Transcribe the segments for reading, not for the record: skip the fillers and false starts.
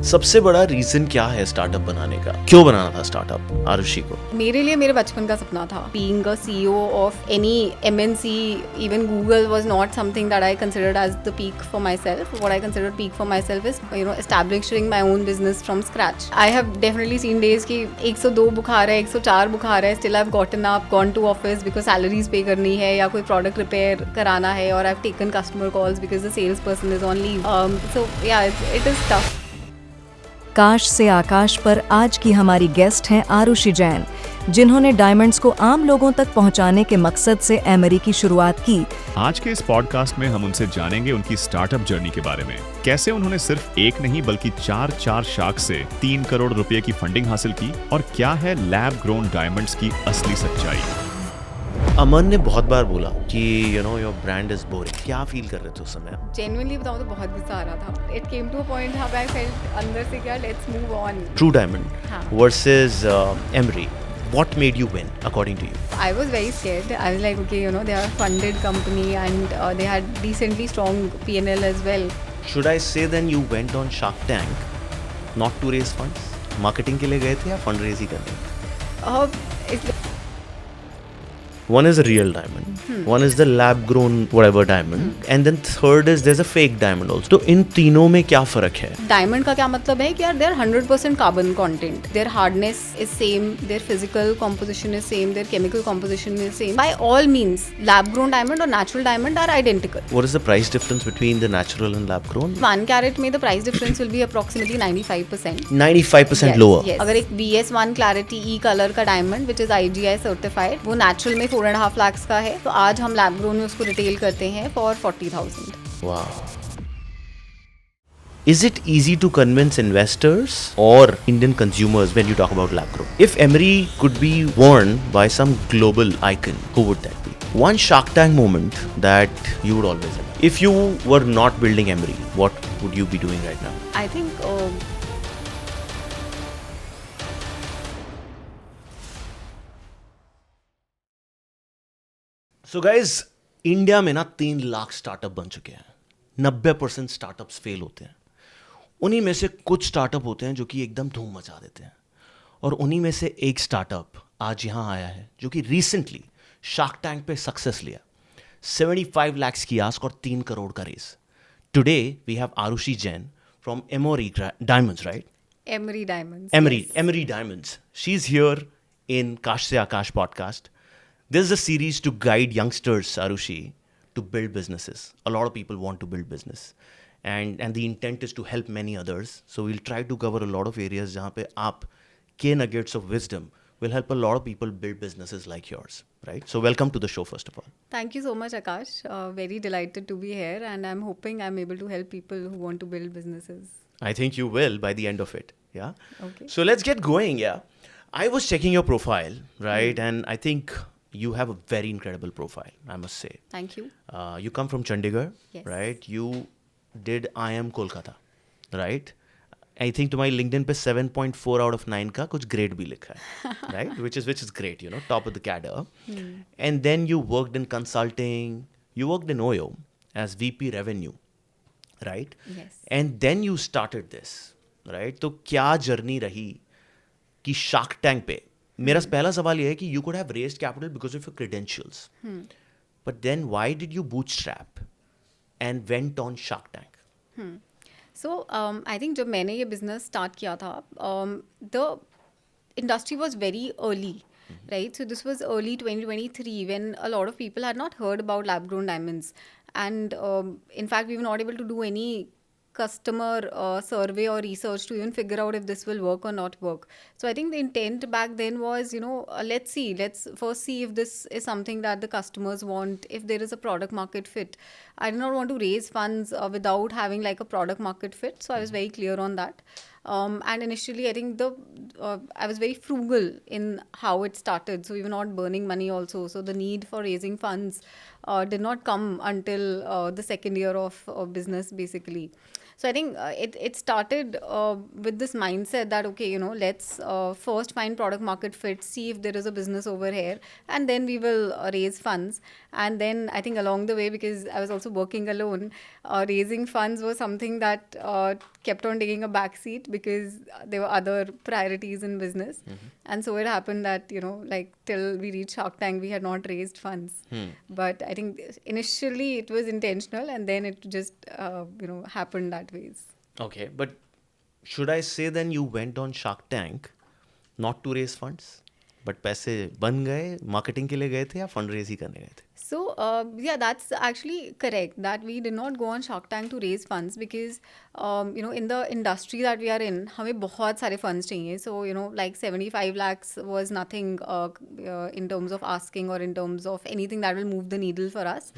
सबसे बड़ा रीजन क्या है स्टार्टअप बनाने का? क्यों बनाना था स्टार्टअप आरुषि को? मेरे लिए मेरे बचपन का सपना था. Being a CEO of any MNC, even Google was not something that I considered as the peak for myself. What I considered peak for myself is, establishing my own business from scratch. I have definitely seen days कि 102 बुखार है, 104 बुखार है, still I've gotten up, gone to office because salaries pay करनी है या कोई product repair कराना है, और I've taken customer calls because the salesperson is on leave. So yeah, it is tough. काश से आकाश पर आज की हमारी गेस्ट हैं आरुषि जैन, जिन्होंने डायमंड्स को आम लोगों तक पहुंचाने के मकसद से एमरी की शुरुआत की। आज के इस पॉडकास्ट में हम उनसे जानेंगे उनकी स्टार्टअप जर्नी के बारे में, कैसे उन्होंने सिर्फ एक नहीं बल्कि चार शार्क से 3 करोड़ रुपए की फंडिंग हासिल की, और क्या है लैब ग्रोन डायमंड्स की असली सच्चाई। अमन ने बहुत बार बोला कि योर ब्रांड इज बोरिंग। क्या फील कर रहे थे उस समय? जेन्युइनली बताऊं तो बहुत गुस्सा आ रहा था. It came to a point how I felt अंदर से क्या let's move on. True Diamond versus Emery, what made you win according to you? I was very scared. I was like, okay, they are a funded company and they had decently strong P&L as well. Should I say then you went on Shark Tank not to raise funds? Marketing के लिए गए थे या fundraising करने? It's One is a real diamond, one is the lab grown whatever diamond, and then third is there's a fake diamond also. तो इन तीनों में क्या फर्क है? डायमंड का क्या मतलब है कि यार their 100% carbon content, their hardness is same, their physical composition is same, their chemical composition is same. By all means lab grown diamond और natural diamond are identical. What is the price difference between the natural and lab grown? 1 carat में the price difference will be approximately 95%. 95% lower. Yes. अगर एक BS1 clarity ई colour का diamond which is IGI certified, वो natural में 4.5 लाख का है, तो आज हम लैब ग्रोन में उसको रिटेल करते हैं for 40,000. Wow. Is it easy to convince investors or Indian consumers when you talk about lab grown? If Emery could be worn by some global icon, who would that be? One Shark Tank moment that you would always remember. If you were not building Emery, what would you be doing right now? I think So guys, India में ना 3 lakh startup बन चुके हैं. 90% startups fail होते हैं. उन्हीं में से कुछ स्टार्टअप होते हैं जो कि एकदम धूम मचा देते हैं, और उन्हीं में से एक स्टार्टअप आज यहाँ आया है जो कि रिसेंटली शार्क टैंक पे सक्सेस लिया. 75 lakhs की आस्क और 3 करोड़ का raise. Today we have Aarushi Jain from Emery diamonds, right? Emery Diamonds. Emery Diamonds. She's here in Kash Se Akash podcast. This is a series to guide youngsters, Arushi, to build businesses. A lot of people want to build business. And the intent is to help many others. So we'll try to cover a lot of areas जहाँ पे आप के nuggets of wisdom will help a lot of people build businesses like yours, right? So welcome to the show, first of all. Thank you so much, Akash. Very delighted to be here, and I'm hoping I'm able to help people who want to build businesses. I think you will by the end of it, yeah? Okay. So let's get going, yeah? I was checking your profile, right? And I think you have a very incredible profile, I must say. Thank you. You come from Chandigarh, Yes. right? You did IIM Kolkata, right? I think to my LinkedIn पे 7.4 out of 9 का कुछ grade भी लिखा है, right? Which is great, top of the cadre. And then you worked in consulting. You worked in OYO as VP Revenue, right? Yes. And then you started this, right? तो क्या journey रही कि shark tank पे? मेरा पहला सवाल ये है कि you could have raised capital because of your credentials. But then why did you bootstrap and went on Shark Tank? So I think जब मैंने ये business start किया था, the industry was very early, right? So this was early 2023 when a lot of people had not heard about lab grown diamonds, and in fact we were not able to do any customer survey or research to even figure out if this will work or not work. So I think the intent back then was, let's first see if this is something that the customers want, if there is a product market fit. I did not want to raise funds without having like a product market fit, so I was very clear on that. And initially, I think I was very frugal in how it started. So we were not burning money also. So the need for raising funds did not come until the second year of business, basically. So I think it started with this mindset that, okay, you know, let's first find product market fit, see if there is a business over here, and then we will raise funds. And then I think along the way, because I was also working alone, raising funds was something that kept on taking a backseat because there were other priorities in business. And so it happened that, you know, like till we reached Shark Tank, we had not raised funds. But I think initially it was intentional, and then it just, you know, happened that ways. Okay, but should I say then you went on Shark Tank not to raise funds, but पैसे बन गए, marketing के लिए गए थे या fundraise ही करने गए थे? So, yeah, that's actually correct that we did not go on Shark Tank to raise funds because, you know, in the industry that we are in, हमें बहुत सारे funds चाहिए. So, you know, like 75 lakhs was nothing in terms of asking or in terms of anything that will move the needle for us.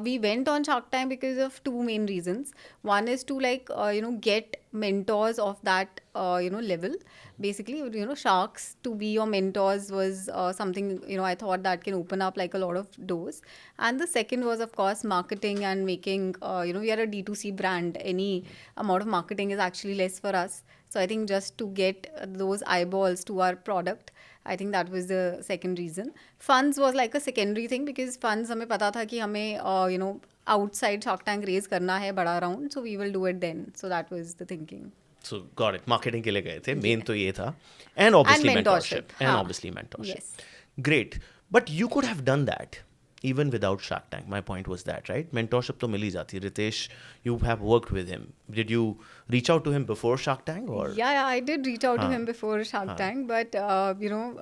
We went on Shark Tank because of two main reasons. One is to like, you know, get mentors of that, you know, level. Basically, you know, sharks to be your mentors was something, you know, I thought that can open up like a lot of doors. And the second was, of course, marketing and making, you know, we are a D2C brand. Any amount of marketing is actually less for us. So I think just to get those eyeballs to our product, I think that was the second reason. Funds was like a secondary thing because funds हमें पता था कि हमें, you know, outside Shark Tank raise करना है बड़ा round, so we will do it then. So that was the thinking. So got it. Marketing के लिए गए थे. Main तो ये था. And obviously And mentorship. mentorship. And हाँ. obviously mentorship. Yes. Great. But you could have done that even without Shark Tank. My point was that, right? Mentorship तो मिल ही जाती. Ritesh, you have worked with him. Did you reach out to him before Shark Tank or? Yeah, I did reach out to हाँ. him before Shark Tank, but you know,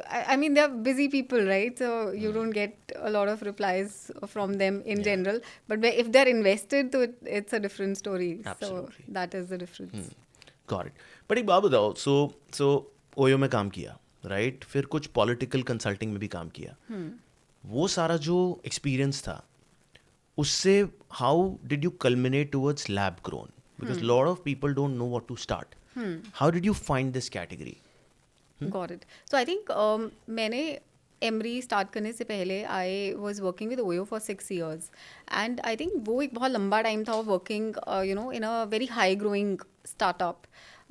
I mean, they're busy people, right? So you don't get a lot of replies from them in general. But if they're invested, तो it's a different story. Absolutely. So that is the difference. Got it. But एक बात बताओ. So OYO में काम किया, right? फिर कुछ political consulting में भी काम किया. वो सारा जो experience था, उससे how did you culminate towards lab grown? Because a lot of people don't know what to start. How did you find this category? Got it. So I think मैंने एमरी स्टार्ट करने से पहले I was working with OYO for 6 years and I think वो एक बहुत लंबा time था working you know in a very high growing startup.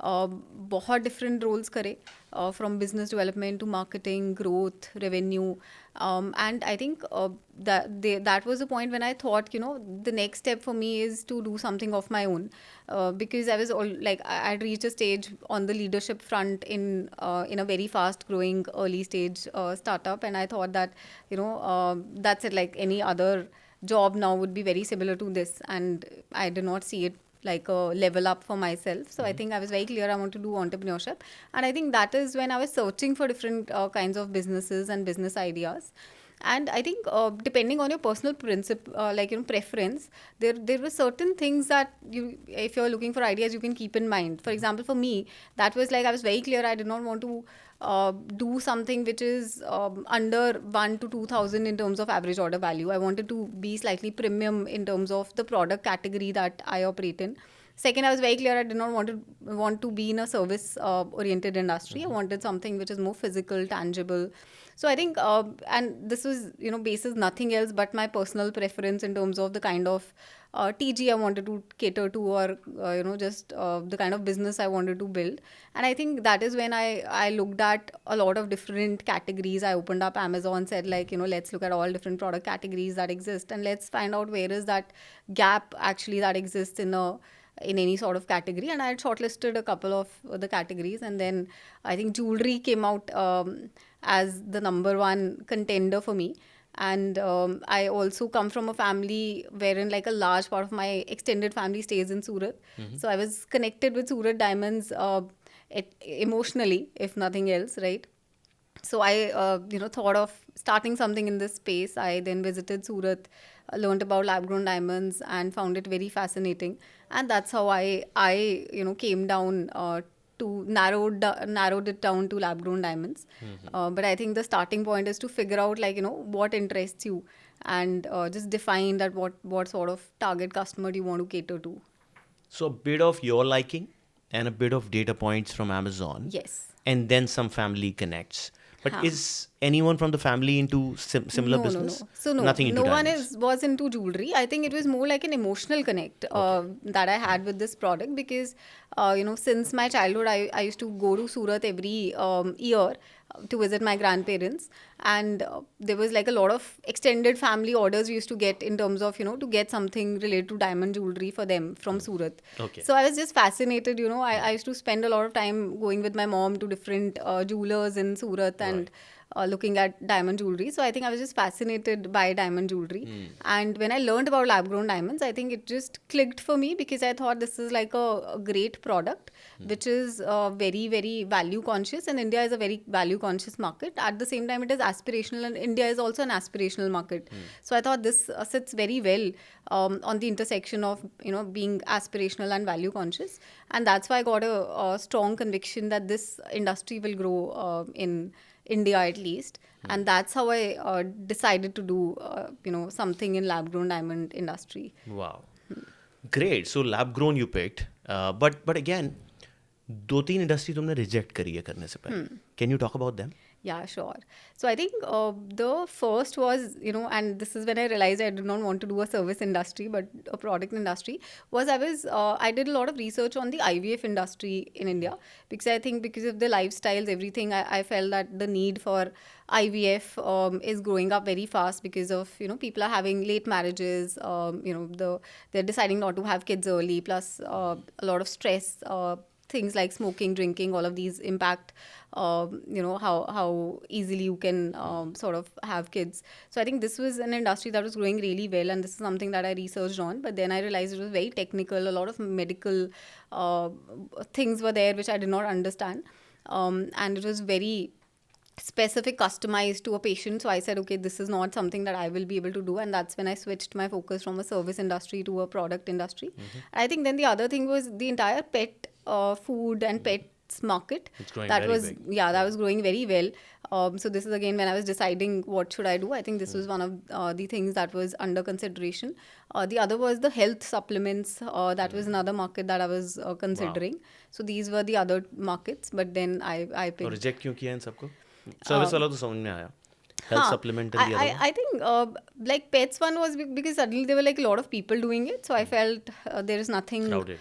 बहुत डिफरेंट रोल्स करे from business development to marketing growth revenue and I think that was the point when I thought, you know, the next step for me is to do something of my own, because I was I'd reached a stage on the leadership front in a very fast growing early stage startup, and I thought that, you know, that's it, like any other job now would be very similar to this, and I did not see it like a level up for myself. So I think I was very clear I want to do entrepreneurship, and I think that is when I was searching for different kinds of businesses and business ideas. And I think depending on your personal preference, there were certain things that if you're looking for ideas, you can keep in mind. For example, for me, that was like I was very clear I did not want to do something which is under 1,000 to 2,000 in terms of average order value. I wanted to be slightly premium in terms of the product category that I operate in. Second, I was very clear I did not want to be in a service oriented industry. I wanted something which is more physical, tangible. So I think, and this was, you know, basis nothing else but my personal preference in terms of the kind of TG I wanted to cater to, or you know, just the kind of business I wanted to build. And I think that is when I looked at a lot of different categories. I opened up Amazon, said like, you know, let's look at all different product categories that exist, and let's find out where is that gap actually that exists in any sort of category. And I had shortlisted a couple of the categories, and then I think jewelry came out as the number one contender for me. And I also come from a family wherein like a large part of my extended family stays in Surat. So I was connected with Surat Diamonds emotionally, if nothing else, right? So I, you know, thought of starting something in this space. I then visited Surat, learned about lab-grown diamonds, and found it very fascinating. And that's how I you know, came down to narrowed it down to lab-grown diamonds. But I think the starting point is to figure out, like, you know, what interests you, and just define that what sort of target customer do you want to cater to. So a bit of your liking and a bit of data points from Amazon. Yes. And then some family connects. But हाँ. is anyone from the family into similar no, business? No. So Nothing into no one diamonds. was into jewelry. I think it was more like an emotional connect that I had with this product because, since my childhood, I used to go to Surat every year to visit my grandparents, and there was like a lot of extended family orders we used to get in terms of to get something related to diamond jewelry for them from Surat. Okay. So I was just fascinated. I used to spend a lot of time going with my mom to different jewelers in Surat and looking at diamond jewelry. So I think I was just fascinated by diamond jewelry. And when I learned about lab grown diamonds, I think it just clicked for me because I thought this is like a great product, which is very, very value conscious. And India is a very value conscious market. At the same time, it is aspirational, and India is also an aspirational market. So I thought this sits very well on the intersection of being aspirational and value conscious. And that's why I got a strong conviction that this industry will grow in India at least, and that's how I decided to do something in lab grown diamond industry. Wow. Great. So lab grown you picked, but again, 2-3 industry तुमने reject करी है करने से पहले. Can you talk about them? Yeah, sure. So I think the first was, and this is when I realized I did not want to do a service industry, but a product industry, was I did a lot of research on the IVF industry in India, because I think because of the lifestyles, everything, I felt that the need for IVF is growing up very fast because of, people are having late marriages, they're deciding not to have kids early, plus a lot of stress, things like smoking, drinking, all of these impact, how easily you can sort of have kids. So I think this was an industry that was growing really well, and this is something that I researched on. But then I realized it was very technical. A lot of medical things were there which I did not understand, and it was very specific, customized to a patient. So I said, okay, this is not something that I will be able to do, and that's when I switched my focus from a service industry to a product industry. I think then the other thing was the entire pet food and pets market. It's growing that very was big. that was growing very well. So this is again when I was deciding what should I do. I think this was one of the things that was under consideration. The other was the health supplements. That was another market that I was considering. So these were the other markets, but then I और picked. reject क्यों किया इन सबको? Service वाला तो समझ में आया. Health supplement and the other one? I think like pets one was because suddenly there were like a lot of people doing it, so I felt there is nothing Crowded.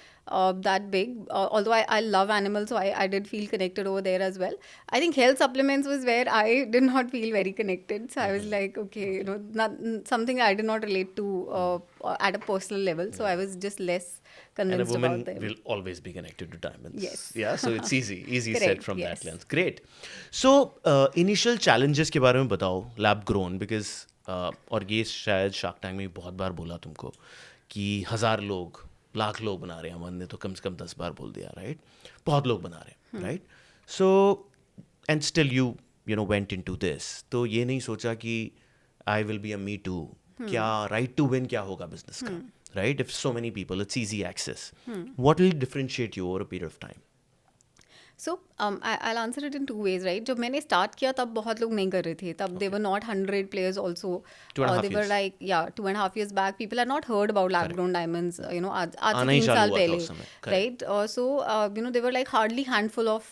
that big. Although I love animals, so I did feel connected over there as well. I think health supplements was where I did not feel very connected. So I was like, okay, not something I did not relate to at a personal level. So I was just less And a convinced woman about them. will always be connected to diamonds. Yes. Yeah, so it's easy said Correct, from yes. that lens. Great. So initial challenges के बारे में बताओ lab grown, because और ये शायद shark tank में बहुत बार बोला तुमको कि 1000 लोग लाख लोग बना रहे हैं, अमन ने तो कम से कम 10 बार बोल दिया, राइट? बहुत लोग बना रहे हैं, right? So and still you went into this. तो ये नहीं सोचा कि I will be a me too, क्या राइट टू विन क्या होगा बिजनेस का, right? If so many people, it's easy access. What will differentiate you over a period of time? So I'll answer it in two ways, right? जब मैंने start किया तब बहुत लोग नहीं कर रहे थे. तब they were not 100 players also. 2.5 They were years. like 2.5 years back. People had not heard about lab grown diamonds. आज से आना ही 3 चालू साल हुआ था पहले, उस समय. Correct. right? So they were like hardly handful of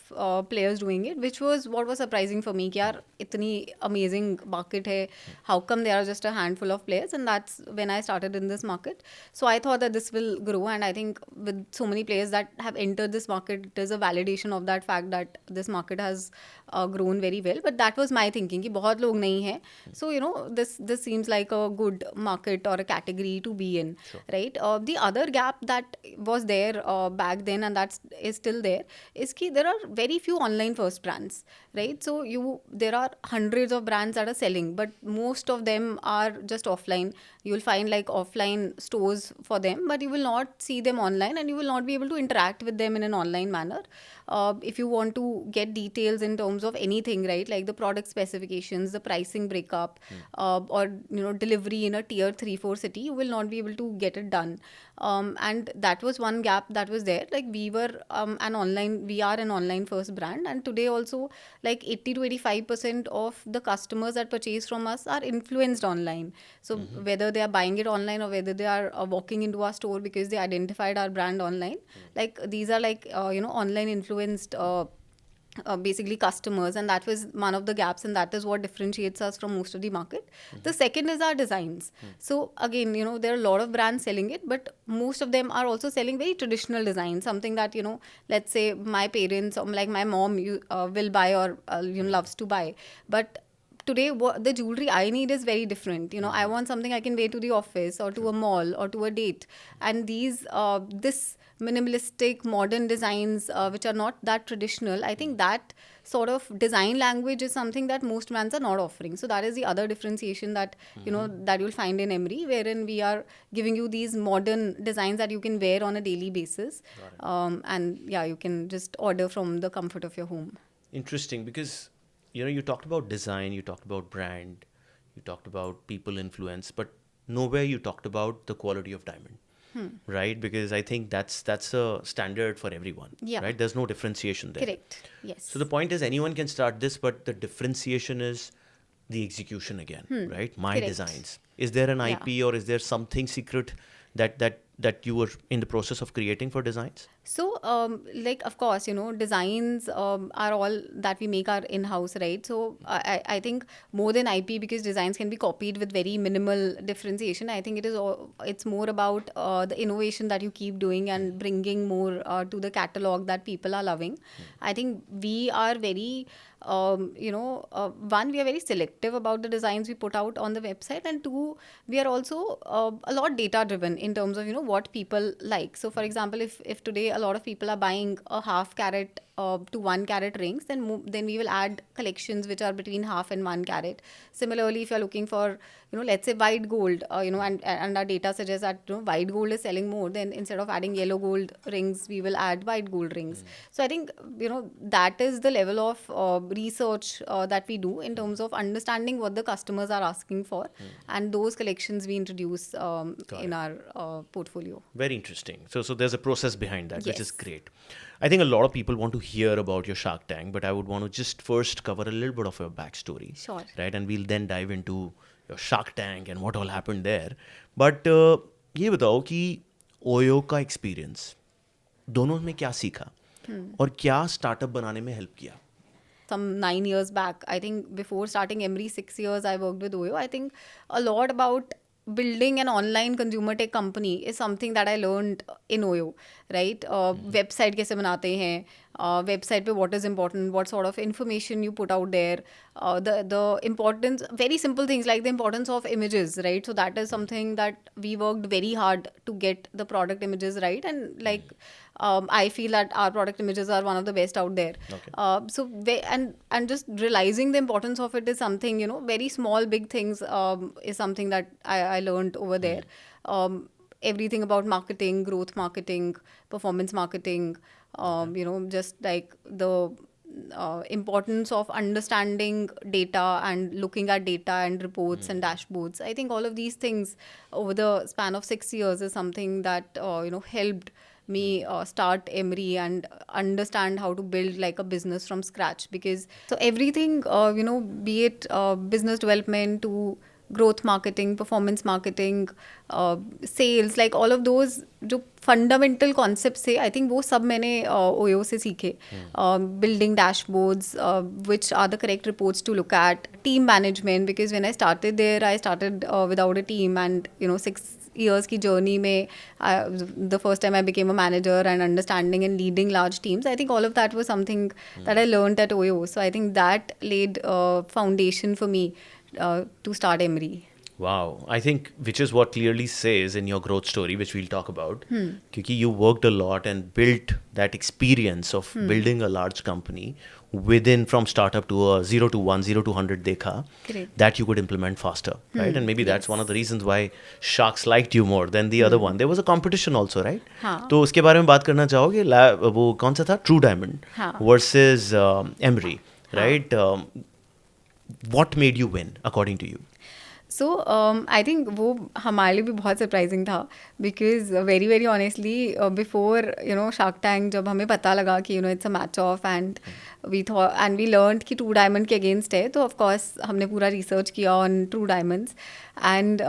players doing it, which was what was surprising for me. कि यार इतनी amazing market है. How come there are just a handful of players? And that's when I started in this market. So I thought that this will grow, and I think with so many players that have entered this market, it is a validation of that fact that this market has grown very well. But that was my thinking कि बहुत लोग नहीं हैं. So this seems like a good market or a category to be in, right? The other gap that was there back then, and that is still there, is कि there are very few online first brands, right? So there are hundreds of brands that are selling, but most of them are just offline. You will find like offline stores for them, but you will not see them online, and you will not be able to interact with them in an online manner. If you want to get details in terms of anything, right, like the product specifications, the pricing breakup, or delivery in a tier 3-4 city, you will not be able to get it done. And that was one gap that was there. Like we are an online first brand, and today also like 80 to 85% of the customers that purchase from us are influenced online. So whether they are buying it online or whether they are walking into our store because they identified our brand online, like these are like online influenced basically customers, and that was one of the gaps, and that is what differentiates us from most of the market. The second is our designs. So again, there are a lot of brands selling it, but most of them are also selling very traditional designs, something that let's say my parents or like my mom will buy or loves to buy. But today what the jewelry I need is very different. I want something I can wear to the office or to a mall or to a date, and this minimalistic modern designs which are not that traditional, I think that sort of design language is something that most brands are not offering. So that is the other differentiation that that you'll find in Emery, wherein we are giving you these modern designs that you can wear on a daily basis, and yeah, you can just order from the comfort of your home. Interesting, because you talked about design, you talked about brand, you talked about people influence, but nowhere you talked about the quality of diamond. Right? Because I think that's a standard for everyone. Yeah. Right? There's no differentiation there. Correct. Yes. So the point is anyone can start this, but the differentiation is the execution again, right? My Correct. designs. Is there an Yeah. IP or is there something secret that you were in the process of creating for designs? So, like, of course, designs are all that we make are in-house, right? So, I think more than IP, because designs can be copied with very minimal differentiation. I think it's more about the innovation that you keep doing and bringing more to the catalog that people are loving. I think we are very, one, we are very selective about the designs we put out on the website, and two, we are also a lot data-driven in terms of, what people like. So, for example, if today a lot of people are buying a half carat to 1 carat rings, then we will add collections which are between half and 1 carat. Similarly, if you're looking for, let's say white gold, and our data suggests that white gold is selling more, then instead of adding yellow gold rings, we will add white gold rings. So I think that is the level of research that we do in terms of understanding what the customers are asking for, and those collections we introduce in our portfolio. Very interesting. So there's a process behind that, which is Yes. great. I think a lot of people want to hear about your Shark Tank, but I would want to just first cover a little bit of your backstory. Sure. Right? And we'll then dive into your Shark Tank and what all happened there. But ये बताओ कि OYO का experience दोनों में क्या सीखा और क्या स्टार्टअप बनाने में हेल्प किया? Some 9 years back, I think before starting Emery, 6 years I worked with Oyo. I think a lot about building an online consumer tech company is something that I learned in Oyo, right? Website कैसे बनाते हैं, website पे what is important, what sort of information you put out there, the importance, very simple things like the importance of images, right? So that is something that we worked very hard to get the product images right, and like I feel that our product images are one of the best out there. Okay. And just realizing the importance of it is something, very small big things is something that I learned over there. Everything about marketing, growth marketing, performance marketing, just like the importance of understanding data and looking at data and reports and dashboards. I think all of these things over the span of 6 years is something that helped me start Emery and understand how to build like a business from scratch. Because so everything, be it business development to growth marketing, performance marketing, sales, like all of those जो fundamental concepts थे, I think वो सब मैंने OYO से सीखे. Building dashboards, which are the correct reports to look at, team management, because when I started there, I started without a team, and 6 years की journey में the first time I became a manager and understanding and leading large teams, I think all of that was something that I learned at OYO. So I think that laid foundation for me to start Emery. Wow, I think which is what clearly says in your growth story, which we'll talk about, because you worked a lot and built that experience of building a large company within, from startup to a 0 to 1, 0 to 100 dekha, Correct. that you could implement faster, right? And maybe that's one of the reasons why Sharks liked you more than the other one. There was a competition also, right? हाँ. तो उसके बारे में बात करना चाहोगे? वो कौन सा था? True Diamond हाँ. versus Emery, right? What made you win, according to you? So I think वो हमारे लिए भी बहुत सरप्राइजिंग था because very very honestly before Shark Tank जब हमें पता लगा कि it's a match of and we thought and we learn कि ट्रू डायमंड के अगेंस्ट है, तो ऑफकोर्स हमने पूरा रिसर्च किया on True Diamonds and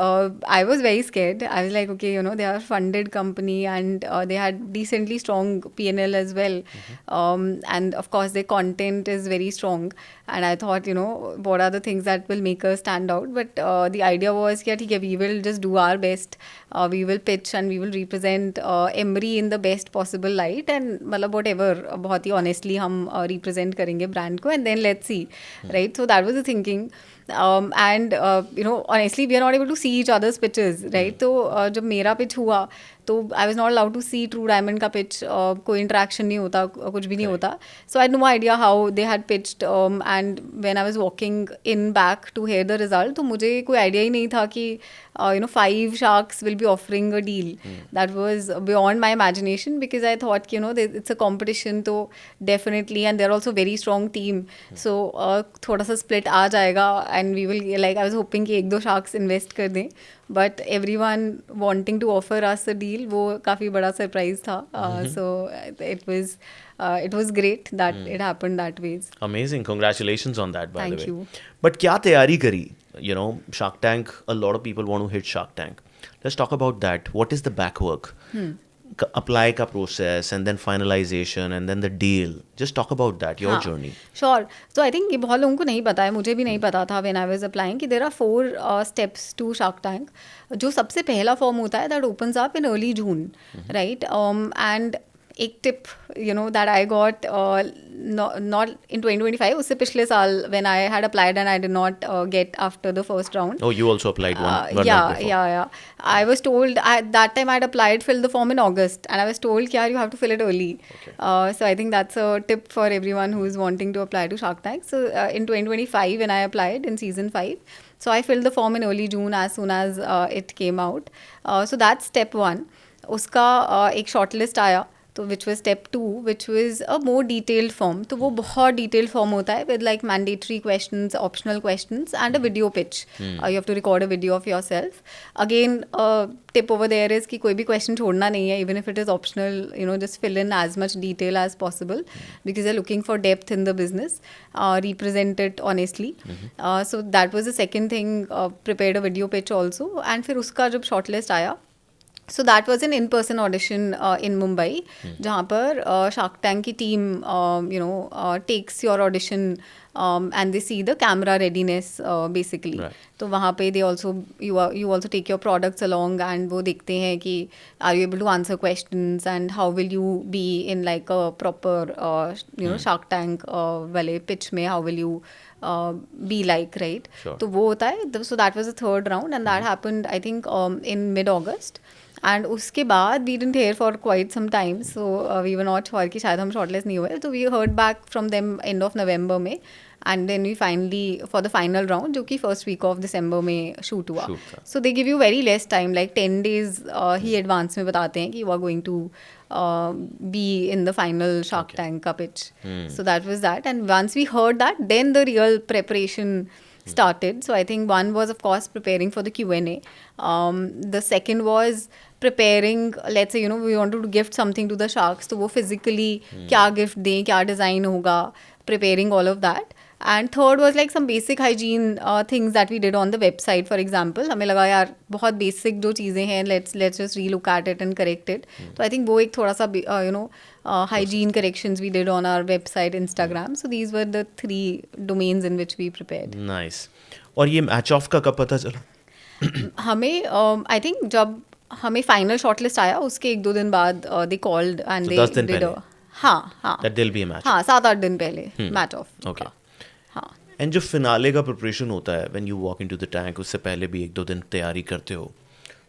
I was very scared. I was like, okay, they are a funded company and they had decently strong P&L as well. And of course their content is very strong, and I thought, what are the things that will make us stand out? But the idea was that okay, we will just do our best. We will pitch and we will represent Emery in the best possible light, and मतलब whatever बहुत ही honestly हम represent करेंगे brand को, and then let's see, right? So that was the thinking. And honestly we are not able to see each other's pitches, right? तो जब मेरा pitch हुआ तो I was not allowed to see True Diamond का pitch. कोई interaction नहीं होता, कुछ भी नहीं होता. So I had no idea how they had pitched, and when I was walking in back to hear the result, तो मुझे कोई idea ही नहीं था कि 5 sharks will be offering a deal. That was beyond my imagination, because I thought it's a competition, तो definitely, and they're also very strong team. So थोड़ा सा split आ जाएगा, and we will, like, I was hoping कि 1-2 sharks invest कर दें, but everyone wanting to offer us a deal, वो काफ़ी बड़ा surprise था. So it was great that it happened that ways. Amazing. Congratulations on that, by Thank the way. you. But क्या तैयारी करी? Shark Tank, a lot of people want to hit Shark Tank. Let's talk about that. What is the back work? Apply का process, and then finalization, and then the deal. Just talk about that, your journey. Sure. So I think ये बहुत लोगों को नहीं पता है, मुझे भी नहीं पता था when I was applying, कि there are 4 steps to Shark Tank. जो सबसे पहला फॉर्म होता है that opens up in early June, right? And एक tip that I got not in 2025, उससे पिछले साल when I had applied and I did not get after the first round. Oh, you also applied one month before. Yeah. I was told that time I had applied, filled the form in August, and I was told you have to fill it early. Okay. So I think that's a tip for everyone who is wanting to apply to Shark Tank. So in 2025 when I applied in season 5, so I filled the form in early June as soon as it came out. So that's step 1. उसका एक shortlist आया, तो which was step 2, which was a more detailed form. तो वो बहुत detailed form होता है with like mandatory questions, optional questions, and a video pitch. You have to record a video of yourself. Again, tip over there is कि कोई भी question छोड़ना नहीं है, even if it is optional. Just fill in as much detail as possible, because they're looking for depth in the business. Represent it honestly. So that was the second thing. Prepared a video pitch also, and फिर उसका जब shortlist आया, so that was an in-person audition in Mumbai, जहाँ पर Shark Tank की team takes your audition and they see the camera readiness basically. Right. तो वहाँ पे they also you also take your products along, and वो देखते हैं कि are you able to answer questions, and how will you be in like a proper Shark Tank वाले pitch में, how will you be like, right? Sure. तो वो होता है. So that was the third round, and that happened I think in mid-August. And उसके बाद we didn't hear for quite some time, so we were not sure कि शायद हम shortlist नहीं हुए. So we heard back from them end of November में, and then we finally for the final round, जो कि first week of December में shoot हुआ. So they give you very less time, like 10 days he advance में बताते हैं कि you are going to be in the final Shark Tank का pitch. So that was that, and once we heard that, then the real preparation started. So I think one was of course preparing for the Q&A. The second was preparing, let's say we wanted to gift something to the sharks, तो वो physically क्या gift दें, क्या design होगा, preparing all of that. And third was like some basic hygiene things that we did on the website. For example, हमें लगा यार बहुत basic जो चीज़ें हैं, let's just relook at it and correct it. So I think वो एक थोड़ा सा hygiene corrections we did on our website, Instagram. So these were the 3 domains in which we prepared. Nice. और ये match off का कब पता चला? हमें I think जब हमें फाइनल शॉर्टलिस्ट आया उसके 1-2 दिन बाद दे कॉल्ड एंड दे 10 दिन पहले? हाँ That there'll be a match. हाँ 7-8 दिन पहले मैच ऑफ. Okay. हाँ. एंड जो फिनाले का प्रिपरेशन होता है when you walk into the tank, उससे पहले भी 1-2 दिन तैयारी करते हो,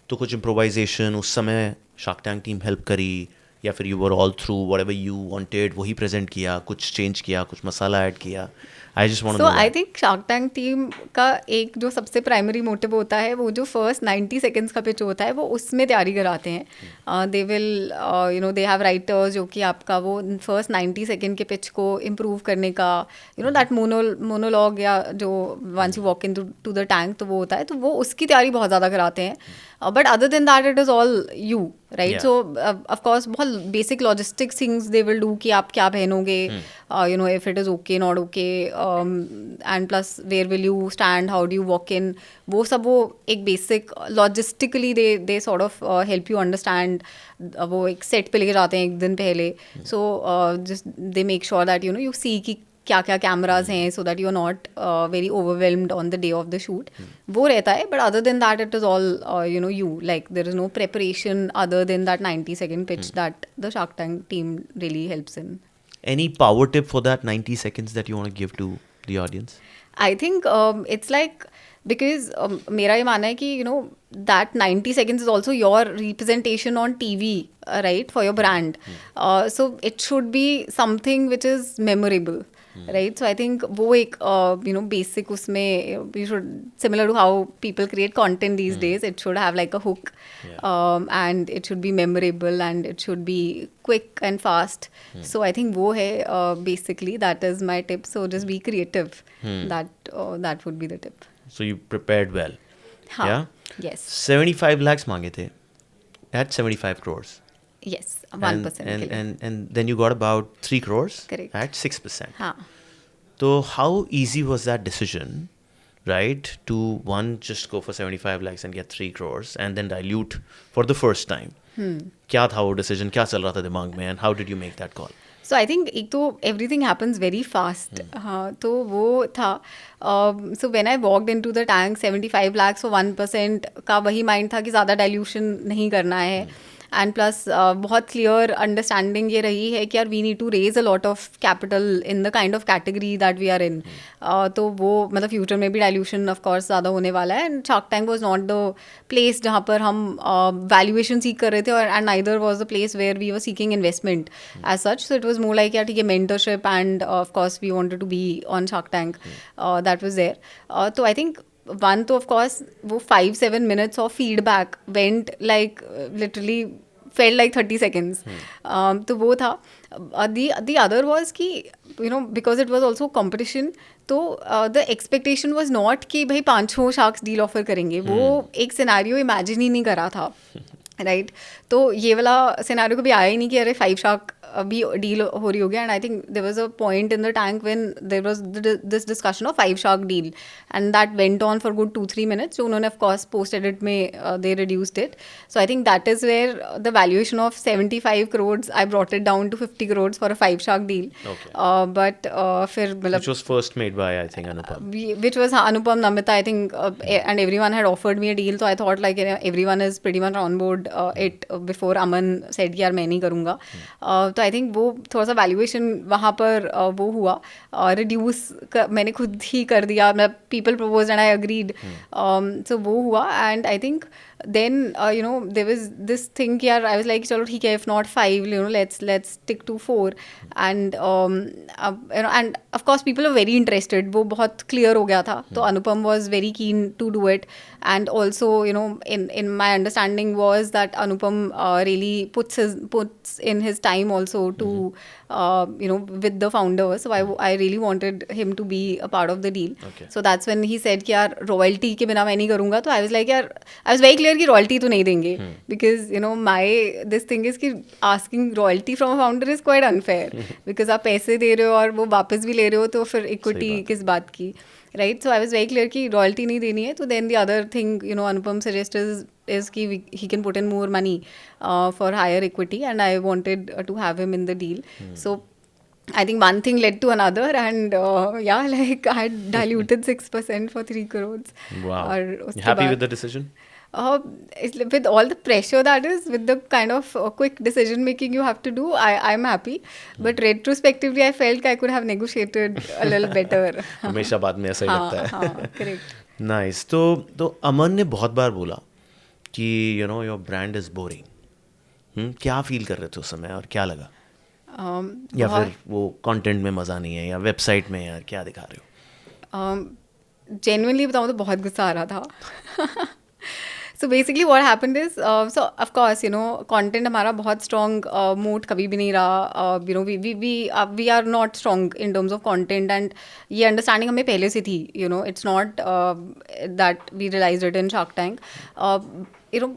तो कुछ इम्प्रोवाइजेशन उस समय शार्क टैंक टीम हेल्प करी, या फिर you were all through whatever you wanted वही प्रेजेंट किया, कुछ चेंज किया, कुछ मसाला ऐड किया? I just want to so know I that. Think shark tank team का एक जो सबसे प्राइमरी मोटिव होता है वो जो फर्स्ट 90 सेकेंड्स का पिच होता है वो उसमें तैयारी कराते हैं. They will they have writers जो कि आपका वो फर्स्ट 90 सेकेंड के पिच को इम्प्रूव करने का दैट मोनोलॉग या जो once you walk in to the tank तो वो होता है, तो वो उसकी तैयारी बहुत ज़्यादा कराते हैं. But other than that it is all you right. Yeah. So of course बहुत basic logistics things they will do कि आप क्या पहनोगे, if it is okay not okay, and plus where will you stand, how do you walk in, वो सब वो एक basic logistically they sort of help you understand. वो एक set पे लेके जाते हैं एक दिन पहले. So just they make sure that you see कि क्या क्या कैमराज हैं so that you are not very overwhelmed on the day of the shoot. वो रहता है, but other than that it is all you, like there is no preparation other than that 90-second pitch that the Shark Tank team really helps in. Any power tip for that 90 seconds that you want to give to the audience? I think it's like, because मेरा ये मानना है कि that 90 seconds is also your representation on TV, right, for your brand. So it should be something which is memorable. Right, so I think वो एक basic उसमें you should, similar to how people create content these days, it should have like a hook. And it should be memorable and it should be quick and fast. So I think वो है basically, that is my tip. So just be creative. That would be the tip. So you prepared well. हाँ, Yeah? yes, 75 lakhs मांगे थे at 75 crores. yes, 1% के लिए. And then you got about 3 crores Correct. at 6%. हाँ. So how easy was that decision, right, to one, just go for 75 lakhs and get 3 crores and then dilute for the first time? क्या था वो decision, क्या चल रहा था दिमाग में, and how did you make that call? So I think एक तो एवरीथिंग हैपन्स वेरी फास्ट. हाँ, तो वो था. So when I walked into the tank 75 lakhs for 1% का वही माइंड था कि ज़्यादा डाइल्यूशन नहीं करना है. एंड प्लस बहुत क्लियर अंडरस्टैंडिंग ये रही है कि यार we need to raise a lot of capital in the kind of category that we are in. तो वो मतलब फ्यूचर में भी डाइल्यूशन ऑफ कोर्स ज़्यादा होने वाला है. And Shark Tank was not the place जहाँ पर हम वैल्यूएशन सीख कर रहे थे, और and neither was the place where we were seeking investment as such. So it was more like यार ठीक है, mentorship, and of course we wanted to be on Shark Tank. That was there. तो I think one, तो of course वो 5-7 minutes of feedback went like literally felt like 30 seconds. तो वो था. The other was कि because it was also competition, तो the expectation was not कि भाई 5-6 sharks deal offer करेंगे. वो एक scenario imagine ही नहीं करा था. राइट. तो ये वाला सिनेरियो कभी आया ही नहीं कि अरे 5 शार्क अभी डील हो रही होगी. And I think there was a point in the tank when there was this discussion of 5 shark deal, and that went on for good 2-3 minutes. जो उन्होंने ऑफ कोर्स पोस्ट एडिट में they reduced it. So I think that is where the valuation of 75 crores I brought it down to 50 crores for a 5 shark deal. But फिर मतलब Which was first made by, I think, Anupam. which was Anupam, Namita, I think, and everyone had offered me a deal. So I thought like everyone is pretty much on board it before Aman said कि यार मैं नहीं करूँगा. तो I think वो थोड़ा सा valuation वहाँ पर वो हुआ, reduce मैंने खुद ही कर दिया. मतलब people proposed and I agreed. So वो हुआ, and I think then there was this thing कि यार I was like चलो ठीक है, if not 5, let's stick to 4. And and of course people are very interested. वो बहुत clear हो गया था. तो Anupam was very keen to do it. And also in my understanding was that Anupam really puts in his time also to with the founders. So I really wanted him to be a part of the deal. Okay. So that's when he said कि यार royalty के बिना मैं नहीं करूँगा. तो I was like यार, I was very clear कि royalty तो नहीं देंगे. Because my this thing is कि asking royalty from a founder is quite unfair. Because आप पैसे दे रहे हो और वो वापस भी ले रहे हो, तो फिर equity किस बात की. Right, so I was very clear कि royalty नहीं देनी है. तो then the other thing Anupam suggested is कि he can put in more money for higher equity, and I wanted to have him in the deal. So I think one thing led to another, and like I had diluted 6% for 3 crores. Wow. और You उसके happy बाद with the decision? with all the pressure that is, with the kind of quick decision making you have to do, I'm happy. But retrospectively I felt I could have negotiated a little better. हमेशा बाद में ऐसा ही लगता है. हाँ, correct. Nice. तो अमन ने बहुत बार बोला कि योर ब्रांड इज बोरिंग. क्या फील कर रहे थे उस समय और क्या लगा? या बहुत फिर वो कंटेंट में मज़ा नहीं है, या वेबसाइट में यार क्या दिखा रहे हो? जेन्युइनली बताऊँ तो बहुत गुस्सा आ रहा था. So basically what happened is, so of course, you know, content हमारा बहुत strong moat कभी भी नहीं रहा. You know, we are not strong in terms of content, and ये understanding हमें पहले से थी. You know, it's not that we realized it in Shark Tank. You know,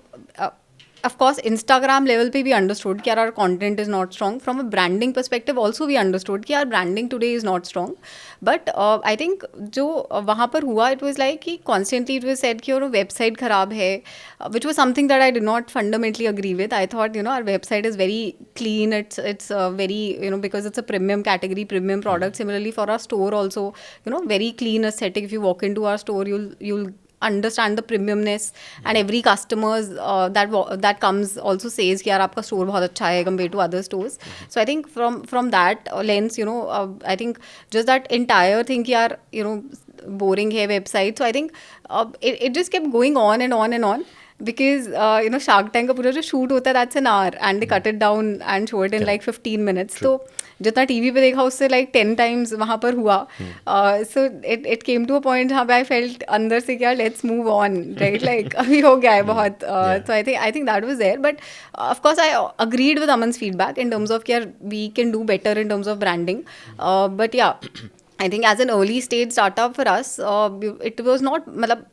of course, Instagram level पे भी understood कि our content is not strong. From a branding perspective also we understood कि our branding today is not strong. But I think जो वहाँ पर हुआ, it was like कि constantly it was said कि और website खराब है, which was something that I did not fundamentally agree with. I thought, you know, our website is very clean. It's very, you know, because it's a premium category, premium product. Similarly for our store also, you know, very clean aesthetic. If you walk into our store, you'll understand the premiumness, and every customers that comes also says कि यार आपका store बहुत अच्छा है compared to other stores. So I think from that lens, you know, I think just that entire thing कि यार, you know, boring है website. So I think it just kept going on and on and on. Because you know, Shark Tank का पूरा जो shoot होता है, that's an hour, and they cut it down and show it in like 15 minutes. तो जितना TV पे देखा उससे like 10 times वहाँ पर हुआ. So it came to a point जहाँ पे I felt अंदर से क्या, let's move on, right? Like अभी हो गया है बहुत. So I think that was there. But of course I agreed with Aman's feedback in terms of कि we can do better in terms of branding. But yeah, I think as an early stage startup for us, it was not,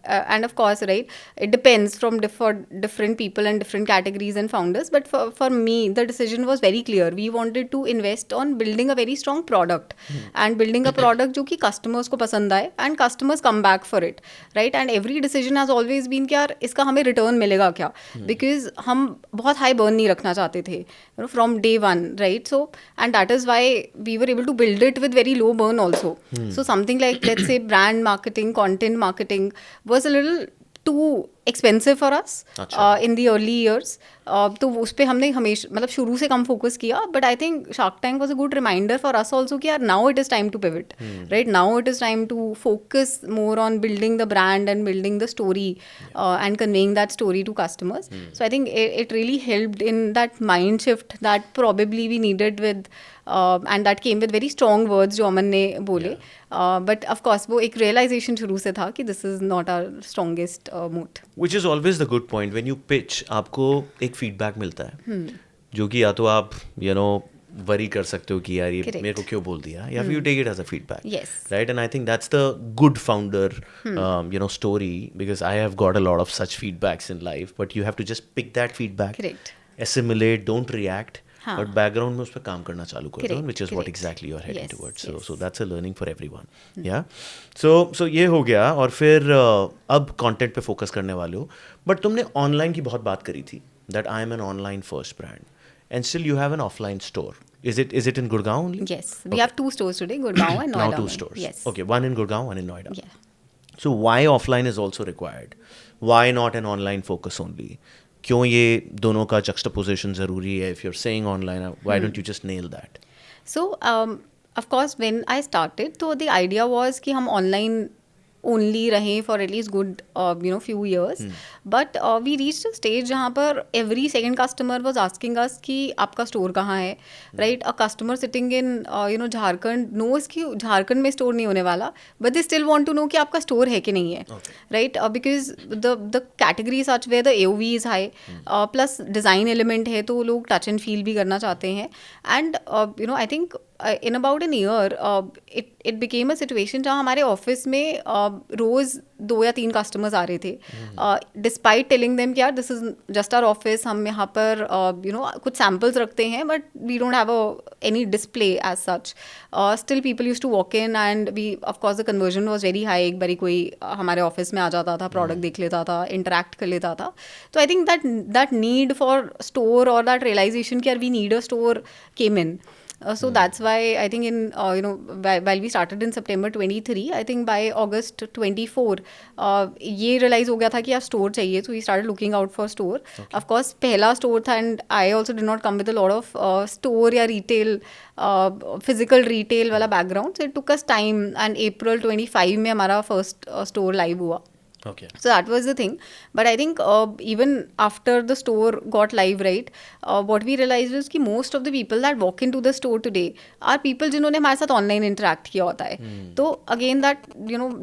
and of course, right, it depends from different people and different categories and founders. But for me, the decision was very clear. We wanted to invest on building a very strong product and building a product जो कि customers को पसंद आए, and customers come back for it, right? And every decision has always been कि यार इसका हमें return मिलेगा क्या? Because हम बहुत high burn नहीं रखना चाहते थे, you know, from day one, right? So, and that is why we were able to build it with very low burn also. So something like, let's say, brand marketing, content marketing was a little too expensive for us in the early years. तो उस पर हमने हमेशा मतलब शुरू से कम focus किया. But I think Shark Tank was a good reminder for us also कि यार now it is time to pivot, right? Now it is time to focus more on building the brand and building the story and conveying that story to customers. So I think it really helped in that mind shift that probably we needed with and that came with very strong words जो अमन ने बोले. But of course वो एक realization शुरू से था कि this is not our strongest moat. Which is always the good point. When you pitch, आपको एक फीडबैक मिलता है जो कि या तो आप वरी कर सकते हो कि यार ये मेरे को क्यों बोल दिया, या फिर you take it as a feedback, right? And I think that's the good founder story, because I have got a lot of such feedbacks in life, but you have to just pick that feedback, assimilate, don't react, but background में उस पर काम करना चालू कर दो, which is what exactly you're heading towards. So that's a learning for everyone. Yeah. So ये हो गया, और फिर अब content पे focus करने वाले हो, but तुमने online की बहुत बात करी थी, that I am an online first brand, and still you have an offline store. Is it in Gurgaon only? Yes, we have 2 stores today, Gurgaon and Noida. Now 2 stores. Yes. Okay, one in Gurgaon, one in Noida. Yeah. So why offline is also required? Why not an online focus only? क्यों ये दोनों का juxtaposition ज़रूरी है? If you're saying online, why don't you just nail that? So, of course, when I started, so the idea was कि हम online only रहें for at least good few years. But we reached a stage जहाँ पर every second customer was asking us कि आपका store कहाँ है, right? A customer sitting in Jharkhand knows कि झारखंड में store नहीं होने वाला, but they still want to know कि आपका store है कि नहीं है, right? Because the category such where the AOV is high, plus design element है, तो लोग touch and feel भी करना चाहते हैं. And I think in about an year, it became a situation जहाँ हमारे ऑफिस में रोज़ 2 या 3 कस्टमर्स आ रहे थे, डिस्पाइट टेलिंग देम कि यार this is just our office, हम यहाँ पर कुछ सैम्पल्स रखते हैं, but we don't have any display as such. Still people use to walk in, and we of course the conversion was very high. एक बारी कोई हमारे ऑफिस में आ जाता था, प्रोडक्ट देख लेता था, इंटरेक्ट कर लेता था. तो I think that need for store और दैट रियलाइजेशन कि यार we need a store came in. So that's why I think in while we started in September 23, I think by August 24 ये realize हो गया था कि यार store चाहिए. So we started looking out for store. Of course पहला store था, and I also did not come with a lot of store या retail physical retail वाला background. So it took us time, and April 25 में हमारा first store live हुआ. Okay. So that was the thing. But I think even after the store got live, right, what we realized is कि most of the people that walk into the store today are people जिन्होंने हमारे साथ online interact किया होता है. तो again that,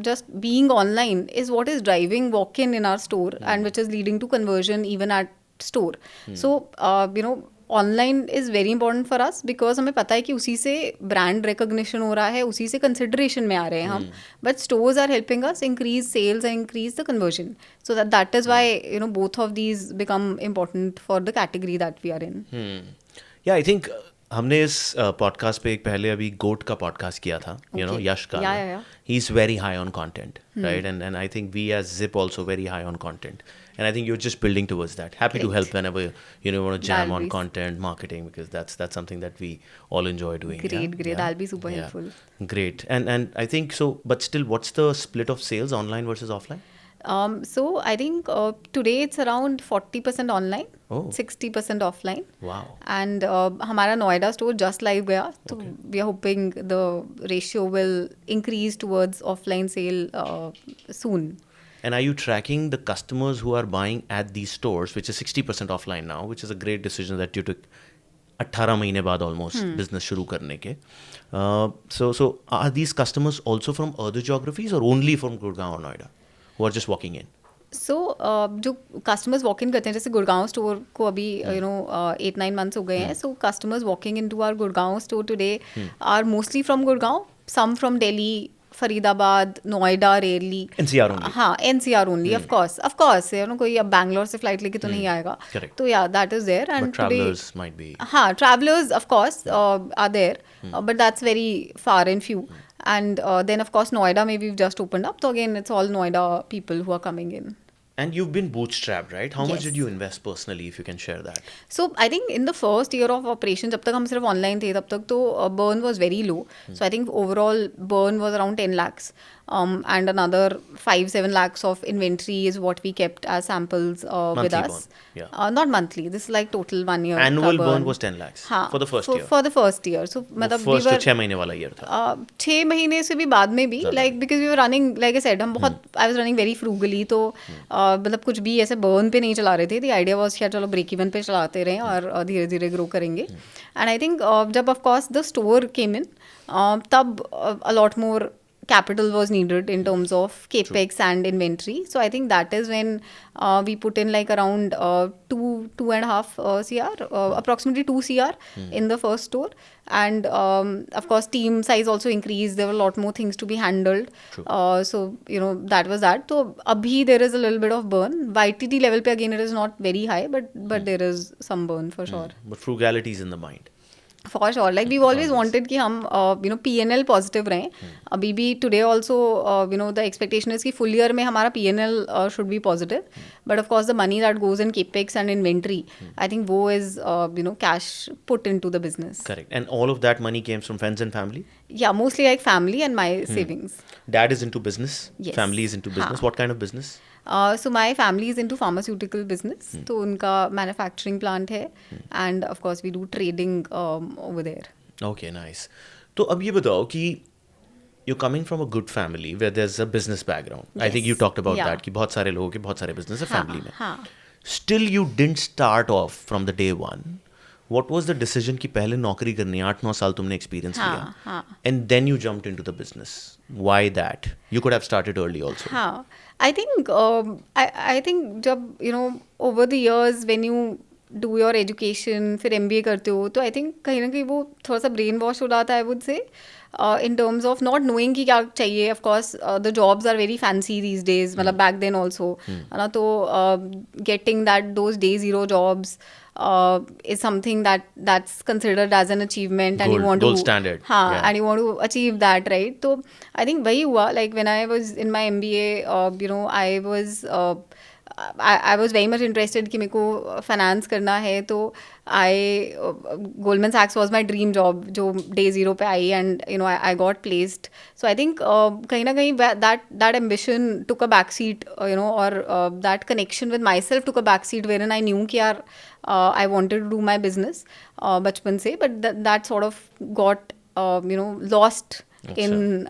just being online is what is driving walk-in in our store and which is leading to conversion even at store. So, online is very important for us because हमें पता है कि उसी से ब्रांड रिकॉग्निशन हो रहा है, उसी से कंसिडरेशन में आ रहे हैं हम. But stores are helping us increase sales and increase the conversion. So that is why both of these become important for the category that we are in. या आई थिंक हमने इस पॉडकास्ट पे एक पहले अभी गोट का पॉडकास्ट किया था, यश का. He is very high on content, right? And I think we as zip also very high on content. And I think you're just building towards that. Happy to help whenever you want to jam on content marketing, because that's something that we all enjoy doing. Great. That'll be super helpful. Great. And I think so. But still, what's the split of sales, online versus offline? So I think today it's around 40% online, 60% offline. Wow. And हमारा Noida store just live गया, so we are hoping the ratio will increase towards offline sale soon. And are you tracking the customers who are buying at these stores, which is 60% offline now, which is a great decision that you took 18 महीने बाद almost business शुरू करने के. So are these customers also from other geographies or only from Gurgaon or Noida who are just walking in? So जो customers walk in करते हैं, जैसे Gurgaon store को अभी 8-9 मंथ्स हो गए हैं. So customers walking in to our Gurgaon store today are mostly from Gurgaon, some from Delhi, Faridabad, Noida, rarely. NCR only. हाँ, NCR only, of course. कोई अब बैंगलोर से फ्लाइट लेके तो नहीं आएगा. तो या that is there. And travelers might be. हाँ, travelers of course are there, but that's very far and few. And then of course Noida, maybe we've just opened up, so again it's all Noida people who are coming in. And you've been bootstrapped, right? How much Yes. did you invest personally, if you can share that? So I think in the first year of operation, जब तक हम सिर्फ online थे तब तक तो burn was very low. So I think overall burn was around 10 lakhs. And another 5-7 lakhs of inventory is what we kept as samples with Monthly us. burn, yeah. Not monthly. This is like total 1 year. Annual का burn was 10 lakhs हाँ, for the first year. For the first year. So मतलब we first were 6 महीने वाला year था. 6 महीने से भी बाद में भी, like because we were running, like I said, हम बहुत I was running very frugally, तो मतलब कुछ भी ऐसे burn पे नहीं चला रहे थे. The idea was कि चलो break even पे चलाते रहें और धीरे धीरे grow करेंगे. And I think जब of course the store came in, तब a lot more capital was needed in terms of capex and inventory. So I think that is when we put in like around 2.5 CR, approximately 2 CR in the first store. And of course team size also increased. There were a lot more things to be handled. So that was that. So abhi there is a little bit of burn. YTD level pe again it is not very high, but there is some burn for sure. But frugality is in the mind. For sure, like we've always wanted कि हम P&L positive रहें. अभी भी today also the expectation is कि full year में हमारा P&L should be positive. But of course the money that goes in capex and inventory, I think वो is cash put into the business. Correct. And all of that money came from friends and family? Yeah, mostly like family and my savings. Dad is into business. Yes. Family is into business. What kind of business? So my family is into pharmaceutical business. तो उनका manufacturing plant है. And of course we do trading over there. Okay, nice. तो अब ये बताओ कि you're coming from a good family where there's a business background. I think you Yes. talked about Yeah. that कि बहुत सारे लोगों के बहुत सारे business है family में. हाँ. Still you didn't start off from the day one. What was the decision कि पहले नौकरी करनी है, 8-9 साल तुमने experience लिया, and then you jumped into the business? Why that? You could have started early also. हाँ, I think I think जब over the years when you do your education फिर MBA करते हो तो I think कहीं ना कहीं वो थोड़ा सा brain wash हो जाता है, I would say, in terms of not knowing कि क्या चाहिए. Of course the jobs are very fancy these days, मतलब back then also है ना. तो getting those day zero jobs is something that's considered as an achievement, and you want to gold standard. हाँ, Yeah. and you want to achieve that, right? So I think वही हुआ, like when I was in my MBA, I was very much interested कि मेरे को finance करना है. तो Goldman Sachs was my dream job जो day zero पे आई, and I got placed. So I think कहीं ना कहीं that ambition took a backseat, or that connection with myself took a backseat, wherein I knew कि यार I wanted to do my business बचपन से, but that sort of got lost in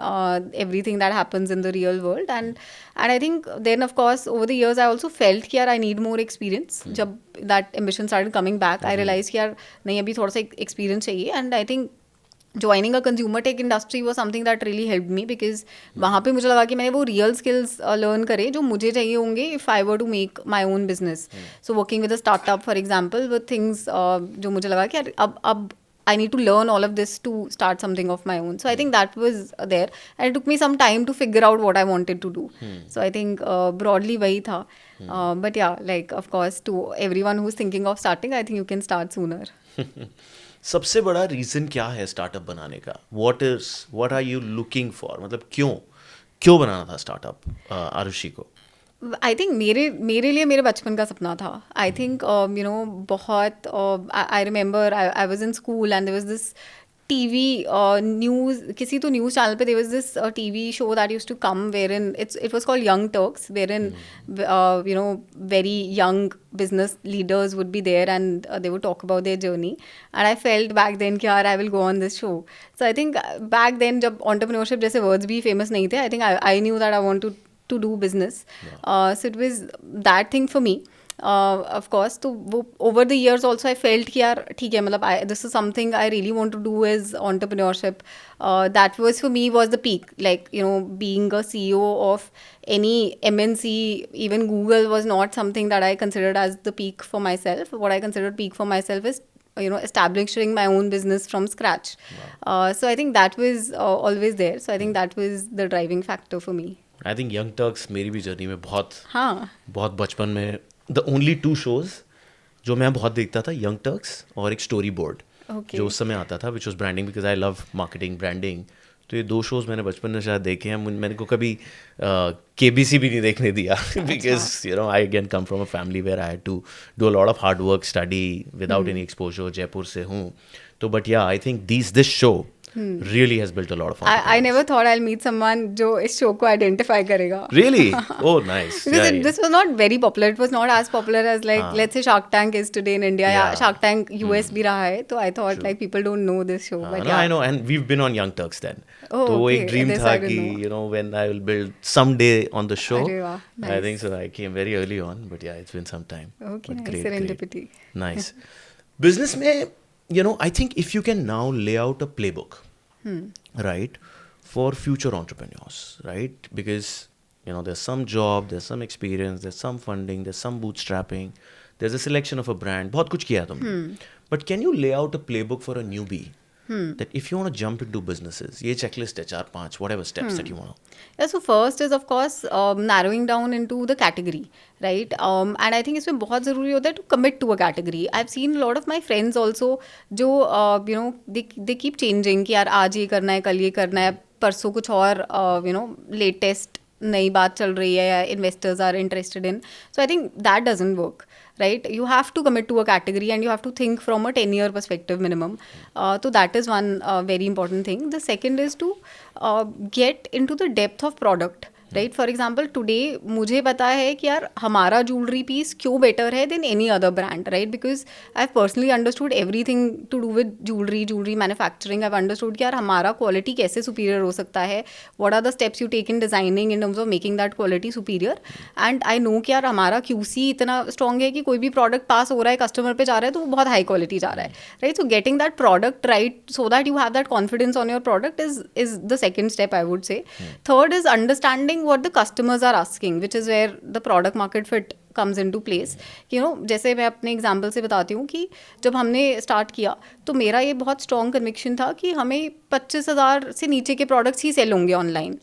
everything that happens in the real world. And I think then of course over the years I also felt कि यार I need more experience. जब that ambition started coming back, I realized कि यार नहीं अभी थोड़ा सा experience चाहिए. And I think joining a consumer tech industry was something that really helped me, because वहाँ पे मुझे लगा कि मैंने वो real skills learn करे जो मुझे चाहिए होंगे if I were to make my own business. So working with a startup for example with things जो मुझे लगा कि यार अब I need to learn all of this to start something of my own. So I think that was there, and it took me some time to figure out what I wanted to do. So I think broadly वही था. But yeah, like of course to everyone who's thinking of starting, I think you can start sooner. सबसे बड़ा reason क्या है startup बनाने का? What are you looking for? मतलब क्यों बनाना था स्टार्टअप आरुषि को? आई थिंक मेरे लिए मेरे बचपन का सपना था. आई थिंक बहुत I remember I was in school and there was this TV news, किसी तो न्यूज़ चैनल पे there was this TV show that used to come wherein it was called Young Turks, wherein very young business leaders would be there and they would talk about their journey. And I felt back then कि यार I will go on this show. So I think back then जब entrepreneurship जैसे words भी famous नहीं थे, I think I knew that I want to do business. So it was that thing for me. Of course, तो वो over the years also I felt कि यार ठीक है, मतलब this is something I really want to do is entrepreneurship. That was for me was the peak, like being a CEO of any MNC, even Google was not something that I considered as the peak for myself. What I considered peak for myself is establishing my own business from scratch. So I think that was always there. So I think that was the driving factor for me. I think Young Turks मेरी भी journey में हाँ बहुत बचपन में the only 2 shows जो मैं बहुत देखता था, Young Turks और एक स्टोरी बोर्ड जो उस समय आता था, which was branding because I love marketing branding. तो ये 2 shows मैंने बचपन में शायद देखे हैं. मैंने को कभी KBC भी नहीं देखने दिया because I again come from a family where I had to do a lot of hard work, study without any exposure. Jaipur से हूँ तो but yeah, I think this show really has built a lot of I never thought I'll meet someone जो इस show को identify करेगा. Really? Oh, nice. Because this was not very popular. It was not as popular as like let's say Shark Tank is today in India. Yeah. Shark Tank US भी रहा है. तो I thought like people don't know this show. But no, I know, and we've been on Young Turks then. Oh, तो वो okay. एक dream This था I didn't कि know. when I will build someday on the show. अरे वाह, I nice. think so. I came very early on, but yeah, it's been some time. Okay, But nice. great. Serendipity. Nice. Business में I think if you can now lay out a playbook, right, for future entrepreneurs, right? Because there's some job, there's some experience, there's some funding, there's some bootstrapping, there's a selection of a brand. बहुत कुछ किया है तुमने. But can you lay out a playbook for a newbie that if you want to jump into businesses, ये checklist है 4-5 whatever steps that you want to. Yeah, so first is of course narrowing down into the category, right? And I think इसमें बहुत ज़रूरी होता है to commit to a category. I've seen a lot of my friends also जो they keep changing कि यार आज ये करना है, कल ये करना है, परसों कुछ और latest नई बात चल रही है या investors are interested in. So I think that doesn't work. Right, you have to commit to a category and you have to think from a 10-year perspective minimum. So that is one very important thing. The second is to get into the depth of product. Right, for example, today मुझे पता है कि यार हमारा jewelry piece क्यों better है than any other brand, right? Because I've personally understood everything to do with jewelry manufacturing. I've understood कि यार हमारा quality कैसे superior हो सकता है. What are the steps you take in designing in terms of making that quality superior? And I know कि यार हमारा QC इतना strong है कि कोई भी product pass हो रहा है customer पे जा रहा है तो वो बहुत high quality जा रहा है, right? So getting that product right so that you have that confidence on your product is the second step, I would say. Third is understanding what the customers are asking, which is where the product market fit comes into place. जैसे मैं अपने example से बताती हूँ कि जब हमने start किया तो मेरा ये बहुत स्ट्रॉन्ग कन्विक्शन था कि हमें 25,000 से नीचे के प्रोडक्ट्स ही सेल होंगे online.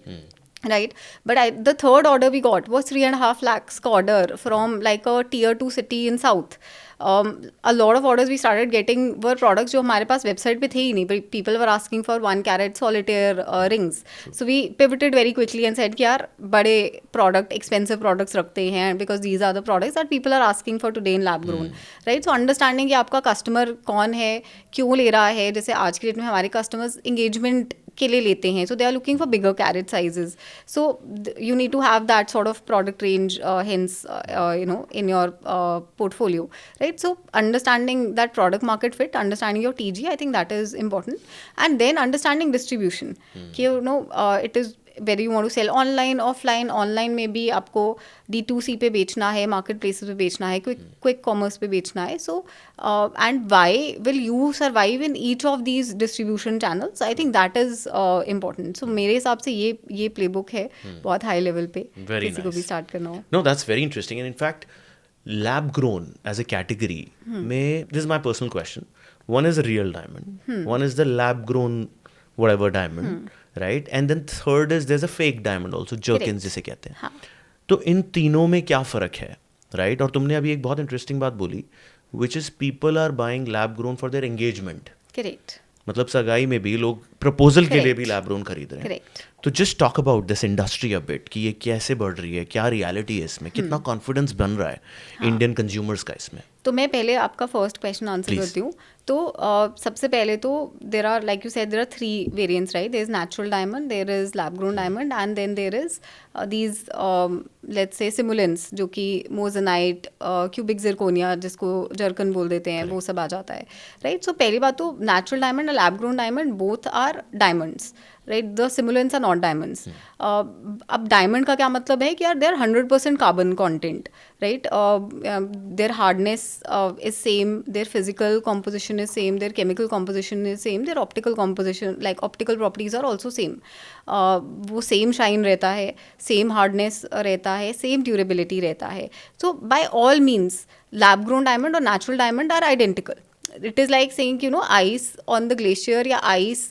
Right, but the third order we got was 3.5 lakhs ka order from like a tier 2 city in South. A lot of orders we started getting were products जो हमारे पास website पे थे ही नहीं. People were asking for 1 carat solitaire rings. So we pivoted very quickly and said कि यार बड़े product, expensive products रखते हैं because these are the products that people are asking for today in lab grown. Right, so understanding कि आपका customer कौन है, क्यों ले रहा है. जैसे आज की डेट में हमारे customers engagement के लिए लेते हैं, so they are looking for bigger carat sizes. So you need to have that sort of product range, hence in your portfolio, right? So understanding that product market fit, understanding your TG, I think that is important, and then understanding distribution. It is whether you want to sell online, offline. Online में भी आपको D2C पे बेचना है, market places पे बेचना है, quick commerce पे बेचना है. So and why will you survive in each of these distribution channels? I think that is important. So मेरे हिसाब से ये प्लेबुक है बहुत हाई लेवल पे किसी को भी स्टार्ट करना हो. No, that's very interesting. And in fact, lab grown as a category, this is my personal question. One is a real diamond, one is the lab grown whatever diamond, right? And then third is there's a fake diamond also, jerkins जिसे कहते हैं. हाँ. तो इन तीनों में क्या फ़र्क है, right? और तुमने अभी एक बहुत इंटरेस्टिंग बात बोली, which is people are buying lab grown for their engagement. Correct. मतलब सगाई में भी लोग प्रपोजल के लिए Correct. भी लैब ग्रोन खरीद रहे हैं. Correct. तो just talk about this industry a bit कि ये कैसे बढ़ रही है, क्या रियलिटी है इसमें, कितना कॉन्फिडेंस बन रहा है इंडियन कंज्यूमर्स का इसमें. तो मैं पहले आपका फर्स्ट क्वेश्चन आंसर Please. करती हूँ. तो सबसे पहले तो there are, like you said, there are 3 variants, right? There is natural diamond, there is lab grown diamond, and then there is these let's say simulants, जो कि मोजनाइट, क्यूबिक जिरकोनिया जिसको zircon बोल देते हैं, वो सब आ जाता है, राइट? सो पहली बात तो नेचुरल डायमंड और lab grown diamond both are diamonds, right? The simulants are not diamonds. अब डायमंड का क्या मतलब है कि यार they are 100% carbon content, right? Their hardness is same, their physical composition is same, their chemical composition is same, their optical composition, like optical properties are also same. वो same shine रहता है, same hardness रहता है, same durability रहता है. So by all means, lab grown diamond और natural diamond are identical. It is like saying, ice on the glacier या ice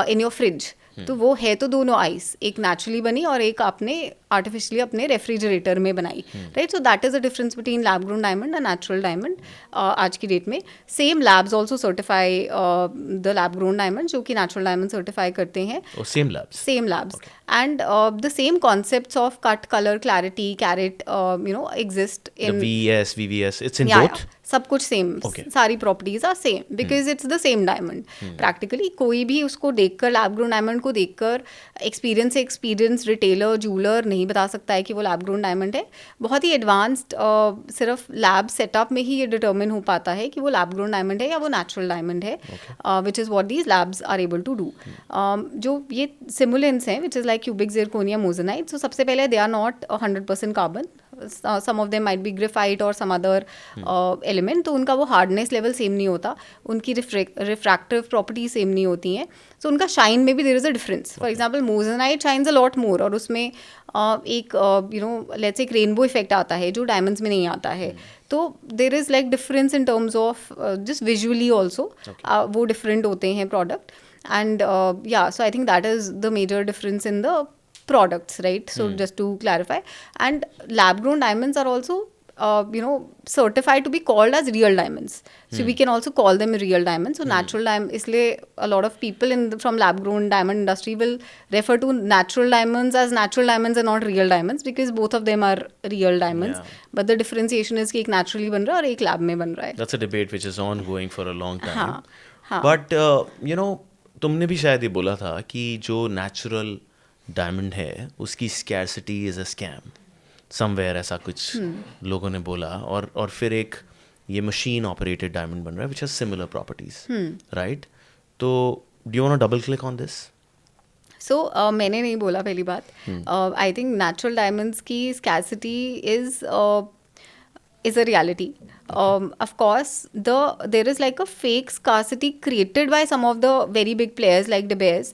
in your fridge. तो वो है तो दोनों आइस, एक नेचुरली बनी और एक आपने आर्टिफिशियली अपने रेफ्रिजरेटर में बनाई, right? So that is the difference between lab grown diamond and natural diamond आज की डेट में. Same labs also certify the lab grown diamond, जो कि नेचुरल डायमंड सर्टिफाई करते हैं. Same labs and the same concepts of cut, colour, clarity, carat exist in VVS, it's in both. सब कुछ same, सारी properties are same because it's the same diamond. Practically कोई भी उसको देखकर, लैब ग्रोन डायमंड को देखकर, एक्सपीरियंस रिटेलर, जूलर नहीं बता सकता है कि वो लैब ग्रोन डायमंड है. बहुत ही एडवांस्ड सिर्फ लैब सेटअप में ही ये डिटर्मिन हो पाता है कि वो लैब ग्रोन डायमंड है या वो नेचुरल डायमंड है, which is what these labs are able to do. जो ये सिमुलेंस हैं, which is like cubic zirconia, moissanite, so सबसे पहले they are not 100% carbon. some of them might be graphite or some other element, तो उनका वो hardness level same नहीं होता, उनकी रिफ्रैक्टिव प्रॉपर्टी सेम नहीं होती हैं. सो उनका शाइन में भी there is a difference. For example moissanite shines a lot more, और उसमें एक लेट्स एक रेनबो इफेक्ट आता है जो डायमंड्स में नहीं आता है. तो there is like difference in terms of just visually also, वो डिफरेंट होते हैं product. And so I think that is the major difference in the products, right? So just to clarify, and lab grown diamonds are also certified to be called as real diamonds. So we can also call them real diamonds. So natural diamond, इसलिए a lot of people from lab grown diamond industry will refer to natural diamonds as natural diamonds and not real diamonds, because both of them are real diamonds. But the differentiation is कि एक naturally बन रहा है और एक lab में बन रहा है. That's a debate which is ongoing for a long time. हाँ. But तुमने भी शायद ये बोला था कि जो natural डायमंड है उसकी scarcity is a scam somewhere, ऐसा कुछ लोगों ने बोला. और फिर एक ये मशीन ऑपरेटेड डायमंड बन रहा है which has similar properties, right? तो do you want to double click on this? So मैंने नहीं बोला पहली बात. आई थिंक नेचुरल डायमंड्स की scarcity is a reality. Of course, there is like a fake scarcity created by some of the very big players like De Beers,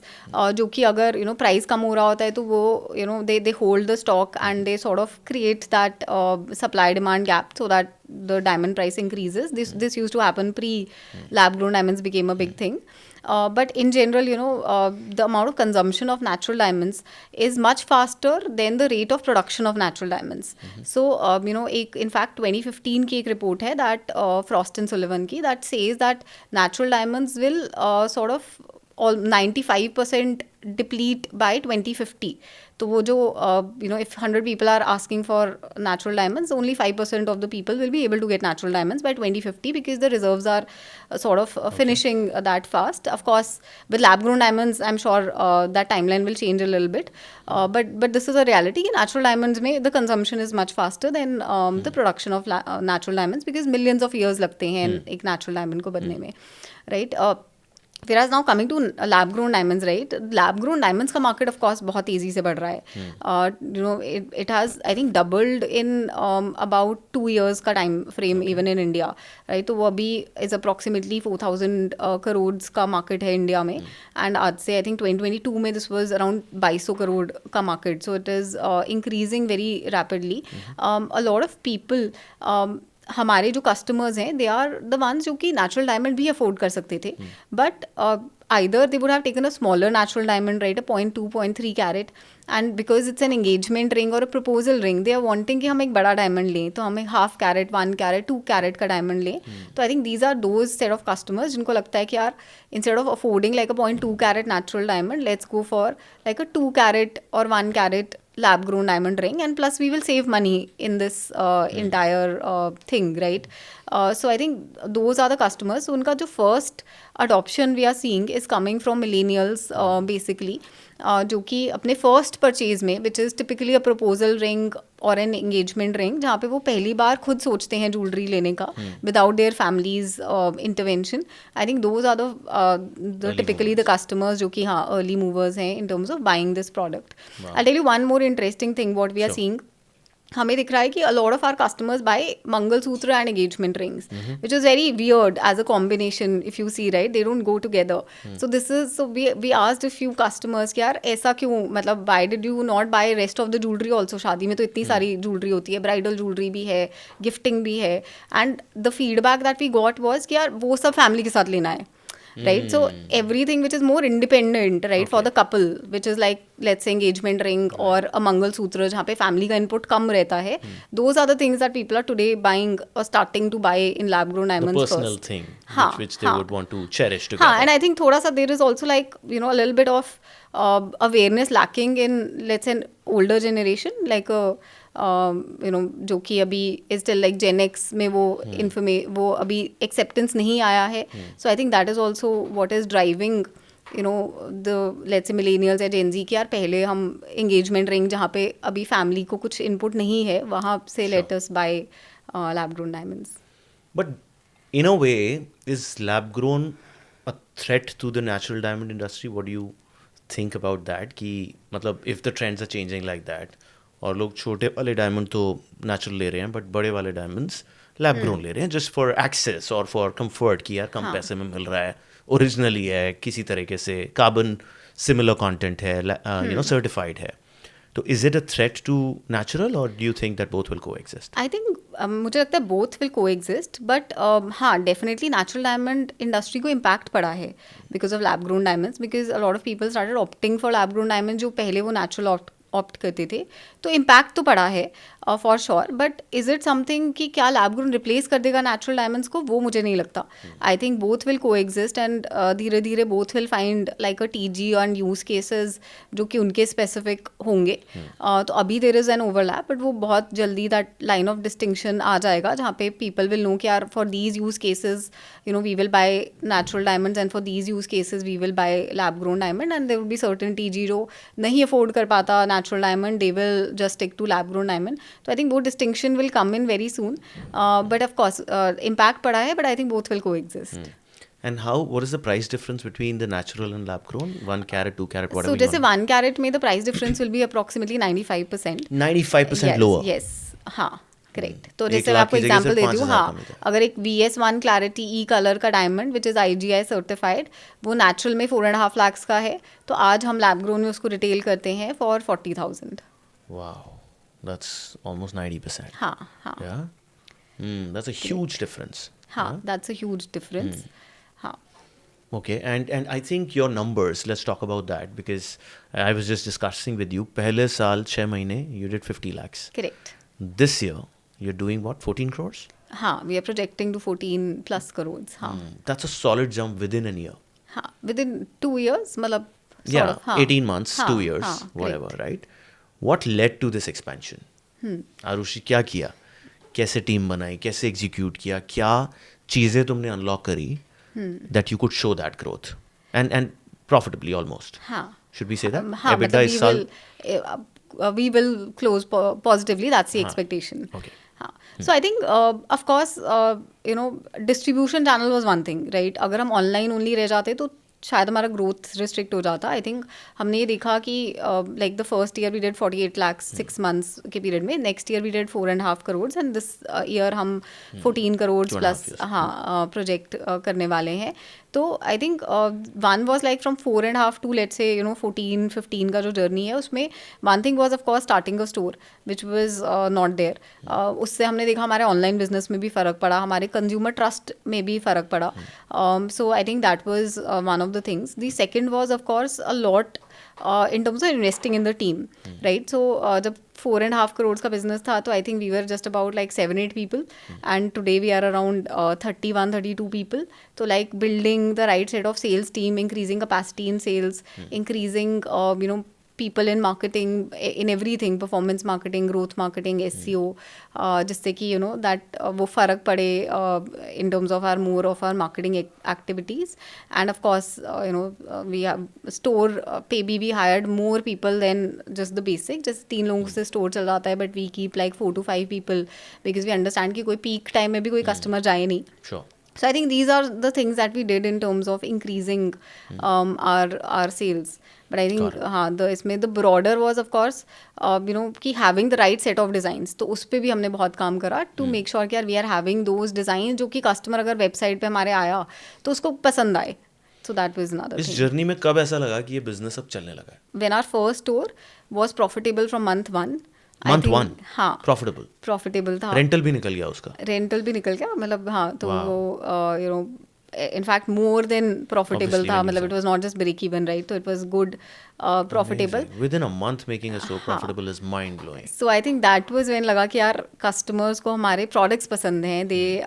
जो कि अगर price कम हो रहा होता है तो वो they hold the stock and they sort of create that supply demand gap so that the diamond price increases. This used to happen pre lab grown diamonds became a big thing. But in general, the amount of consumption of natural diamonds is much faster than the rate of production of natural diamonds. So, in fact, 2015 की एक report है that Frost and Sullivan की, that says that natural diamonds will sort of 95% deplete by 2050. तो वो जो if 100 people are asking for natural diamonds, only 5% of the people will be able to get natural diamonds by 2050 because the reserves are sort of finishing that fast. Of course, with lab grown diamonds, I'm sure that timeline will change a little bit. But this is a reality. Natural diamonds में the consumption is much faster than the production of natural diamonds because millions of years लगते हैं एक natural diamond को बनने में, right? Whereas now coming to lab grown diamonds, right? Lab grown diamonds का market of course बहुत तेजी से बढ़ रहा है. It has I think doubled in about 2 years का time frame even in India, right? तो वो अभी is approximately 4,000 crores का market है India में, and आज से I think 2022 में this was around 2200 crore का market, so it is increasing very rapidly. A lot of people हमारे जो कस्टमर्स हैं दे आर द वंस जो कि नेचुरल डायमंड भी अफोर्ड कर सकते थे, but either they would have taken a smaller natural diamond, right, a 0.2 0.3 carat, and because it's an engagement ring or a proposal ring, they are wanting कि हम एक बड़ा diamond लें, तो हम एक half carat, 1 carat, 2 carat का diamond लें. तो I think these are those set of customers जिनको लगता है कि यार instead of affording like a 0.2 carat natural diamond, let's go for like a 2 carat or 1 carat lab grown diamond ring, and plus we will save money in this entire thing, right? So I think those are the customers. So उनका जो first adoption we are seeing is coming from millennials basically, जो कि अपने first purchase में, which is typically a proposal ring or an engagement ring, जहाँ पे वो पहली बार खुद सोचते हैं jewelry लेने का without their family's intervention. I think those are the typically the customers जो कि हाँ early movers हैं in terms of buying this product. I'll tell you one more interesting thing what we are seeing. हमें दिख रहा है कि a lot of our customers buy mangalsutra and engagement rings, which is very weird as a combination if you see, right? They don't go together. So we asked a few customers कि यार ऐसा क्यों, मतलब why did you not buy rest of the jewelry also? शादी में तो इतनी सारी jewelry होती है, bridal jewelry भी है, gifting भी है, and the feedback that we got was कि यार वो सब family के साथ लेना है. Right, so everything which is more independent, right, for the couple, which is like let's say engagement ring or a mangalsutra जहाँ पे family का input कम रहता है, those are the things that people are today buying or starting to buy in lab grown diamonds first. The personal thing which they would want to cherish together. हाँ, and I think थोड़ा सा there is also like a little bit of awareness lacking in let's say an older generation, like a जो कि अभी is still like Gen X में वो अभी acceptance नहीं आया है. So I think that is also what is driving the let's say millennials या Gen Z कि यार पहले हम engagement ring जहाँ पे अभी family को कुछ input नहीं है वहाँ से let us buy lab grown diamonds. But in a way, is lab grown a threat to the natural diamond industry? What do you think about that? कि मतलब if the trends are changing like that, और लोग छोटे वाले diamond तो natural ले रहे हैं बट बड़े वाले डायमंड्स लैब ग्रोन ले रहे हैं जस्ट फॉर एक्सेस और फॉर कंफर्ट कि यार कम पैसे में मिल रहा है, ओरिजिनली है, किसी तरीके से कार्बन सिमिलर कंटेंट है, सर्टिफाइड है. तो is it a threat to natural और do you think that both will coexist? I think मुझे लगता है बोथ विल कोएग्जिस्ट, बट हाँ डेफिनेटली नेचुरल डायमंड इंडस्ट्री को इम्पैक्ट पड़ा है because of lab grown diamonds, because a lot of people started opting for lab grown diamond जो पहले वो नेचुरल ऑप्ट करते थे, तो इम्पैक्ट तो पड़ा है for sure. But is it something कि क्या लैब ग्रोन रिप्लेस कर देगा नेचुरल डायमंड्स को, वो मुझे नहीं लगता. I think both will coexist and धीरे धीरे both will find like a TG and use cases जो कि उनके स्पेसिफिक होंगे. तो अभी there is an overlap, but वो बहुत जल्दी दैट लाइन ऑफ डिस्टिंक्शन आ जाएगा जहाँ पे पीपल विल नो कि यार for these use cases we will buy natural diamonds and for these use cases we will buy lab grown diamond, and there will be certain TG जो नहीं afford कर पाता natural diamond, they will just stick to lab grown diamond. So I think both distinction will come in very soon, but of course impact pada hai, but I think both will coexist. And what is the price difference between the natural and lab grown? 1 carat, 2 carat, whatever. So जैसे 1 carat में the price difference will be approximately 95%. 95% lower. Yes, हाँ correct. तो जैसे मैं आपको example देती हूँ, हाँ अगर एक VS1 क्लैरिटी ई कलर का diamond which is IGI certified वो नेचुरल में 4.5 lakhs का है, तो आज हम लैब ग्रोन में उसको रिटेल करते हैं फॉर 40,000. Wow, that's almost 90%. हाँ हाँ. Yeah, that's a huge difference. हाँ, that's a huge difference. हाँ. Okay, and I think your numbers, let's talk about that, because I was just discussing with you, पहले साल 6 महीने you did 50 lakhs. Correct. This year you're doing what, 14 crores? हाँ, we are projecting to 14 plus crores. हाँ. That's a solid jump within a year. हाँ, within 2 years, मतलब Yeah, of, हाँ, 18 months, हाँ, 2 years, हाँ, whatever, correct. right? What led to this expansion? Arushi क्या किया? कैसे टीम बनाई? कैसे एग्जीक्यूट किया? क्या चीज़ें तुमने अनलॉक करी that you could show that growth and profitably almost? हाँ. Should we say that? हाँ, EBITDA मतलब इस साल we will close positively. That's the expectation. Okay. हाँ. So I think of course distribution channel was one thing, right? अगर हम online only रह जाते तो शायद हमारा ग्रोथ रिस्ट्रिक्ट हो जाता. आई थिंक हमने ये देखा कि like the first year we did 48 lakhs 6 months के पीरियड में. Next year we did 4.5 crores and this year हम 14 crores 2.5 प्लस years. हाँ प्रोजेक्ट करने वाले हैं. तो I think one was like from 4.5 to let's say 14-15 का जो जर्नी है उसमें one thing was of course starting a store which was not there. उससे हमने देखा हमारे ऑनलाइन बिजनेस में भी फ़र्क पड़ा, हमारे कंज्यूमर ट्रस्ट में भी फ़र्क पड़ा. So I think that was one of the things. The second was of course a lot in terms of investing in the team, right? So जब 4.5 crores का business था तो I think we were just about like 7-8 people and today we are around 31-32 people. So like building the right set of sales team, increasing capacity in sales, increasing people in marketing, in everything, performance marketing, growth marketing, SEO, जिससे कि that वो फ़र्क पड़े in terms of our more of our marketing activities. And of course we have store पे भी hired more people than just the basic. जैसे 3 लोगों से store चल जाता है but we keep like 4 to 5 people because we understand कि कोई peak time में भी कोई customer जाए नहीं. Sure. So I think these are the things that we did in terms of increasing our sales. But I think हाँ इसमें the broader was of course कि having the right set of designs. तो उस पर भी हमने बहुत काम करा to make sure कि यार we are having those designs जो कि customer अगर website पे हमारे आया तो उसको पसंद आए. So that was another इस thing. जर्नी में कब ऐसा लगा कि ये बिजनेस अब चलने लगा है? When our first store was profitable from month 1. Month 1? हाँ Profitable? profitable था. रेंटल भी निकल गया उसका? रेंटल भी निकल गया, मतलब हाँ तो वो इनफैक्ट मोर देन प्रॉफिटेबल था, मतलब it was not just break even, right? तो it was good profitable. Within a month making it so profitable is mind blowing. So I think that was when लगा कि यार customers को हमारे products पसंद हैं, they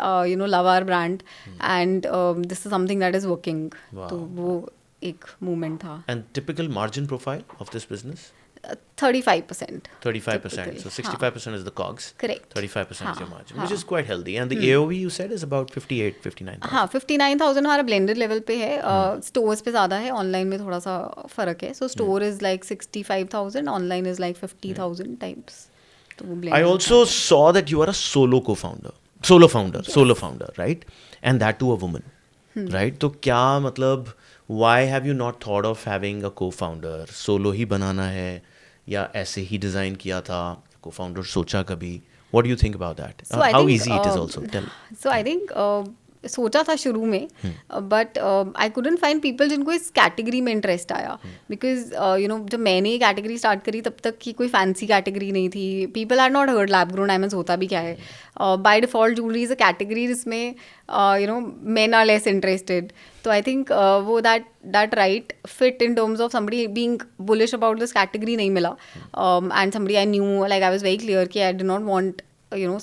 love our brand and this is something that is working. तो वो एक मूवमेंट था. And typical margin profile of this business? 35%. 35%. So 65% is the COGS. Correct. 35% is your margin, which is quite healthy. And the AOV you said is about 59,000. हाँ 59,000 हमारा blended level पे है. Stores पे ज़्यादा है, ऑनलाइन में थोड़ा सा फ़र्क है. So store is like 65,000, online is like 50,000 types. तो वो I also saw that you are a solo founder, right? And that too a woman, right? तो क्या मतलब why have you not thought of having a co-founder? Solo ही बनाना है या ऐसे ही design किया था? Co-founder सोचा कभी? What do you think about that? So I How think, easy it is also? Tell. So I think सोचा था शुरू में, but I couldn't find people जिनको इस कैटेगरी में इंटरेस्ट आया. बिकॉज जब मैंने ये कैटेगरी स्टार्ट करी तब तक की कोई फैंसी कैटेगरी नहीं थी. People are not heard lab grown diamonds होता भी क्या है. By default jewellery is a category जिसमें men are less interested. So I think वो that right fit in terms of somebody being bullish about this category नहीं मिला. And somebody I knew, like I was very clear कि I did not want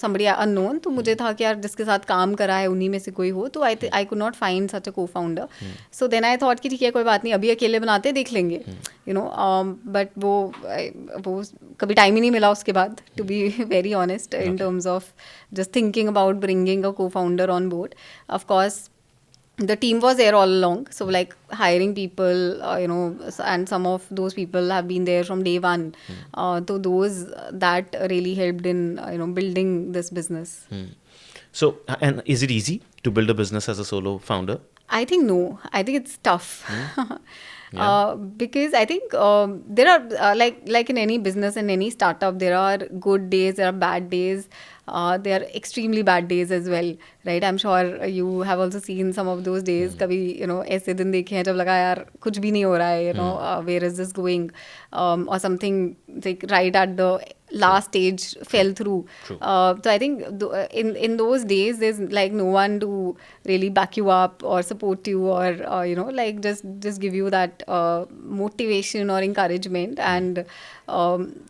somebody unknown. तो मुझे था कि यार जिसके साथ काम करा है उन्हीं में से कोई हो. तो I could not find such a co-founder. So then I thought कि ठीक है कोई बात नहीं, अभी अकेले बनाते देख लेंगे. But वो कभी टाइम ही नहीं मिला उसके बाद, to be very honest, in terms of just thinking about bringing a co-founder on board. Of course the team was there all along, so like hiring people, and some of those people have been there from day one. So those that really helped in building this business. So, and is it easy to build a business as a solo founder? I think no. I think it's tough. Because I think there are like in any business, in any startup, there are good days, there are bad days. There are extremely bad days as well, right? I'm sure you have also seen some of those days. कभी ऐसे दिन देखे हैं जब लगा यार कुछ भी नहीं हो रहा है, where is this going, or something like right at the last stage fell through. True. So I think in those days there's like no one to really back you up or support you or like just give you that motivation or encouragement. And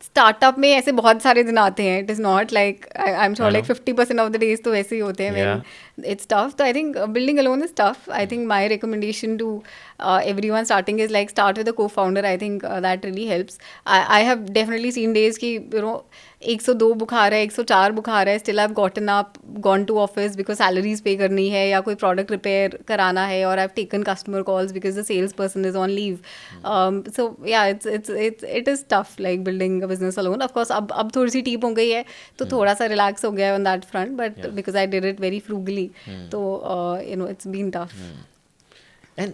startup में ऐसे बहुत सारे दिन आते हैं. It is not like I'm sure I like know. 50% of the days तो वैसे ही होते हैं when it's tough. So I think building alone is tough. I think my recommendation to everyone starting is like start with a co-founder. I think that really helps. I have definitely seen days कि 102 बुखार है, 104 बुखार है, still I've gotten up, gone to office because salaries pay करनी है या कोई product repair कराना है, or I've taken customer calls because the salesperson is on leave. So yeah, it is tough like building a business alone. Of course अब थोड़ी सी टीप हो गई है तो थोड़ा सा relax हो गया on that front, but because I did it very frugally, तो it's been tough. And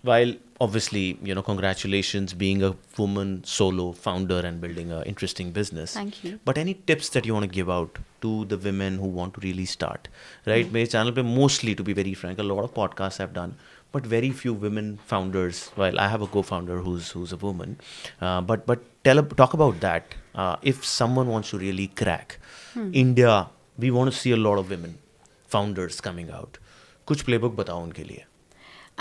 while obviously, congratulations being a woman solo founder and building an interesting business. Thank you. But any tips that you want to give out to the women who want to really start, right? My channel pe mostly, to be very frank, a lot of podcasts I've done, but very few women founders. Well, I have a co-founder who's a woman, but talk about that. If someone wants to really crack India, we want to see a lot of women founders coming out. कुछ playbook बताओ उनके लिए.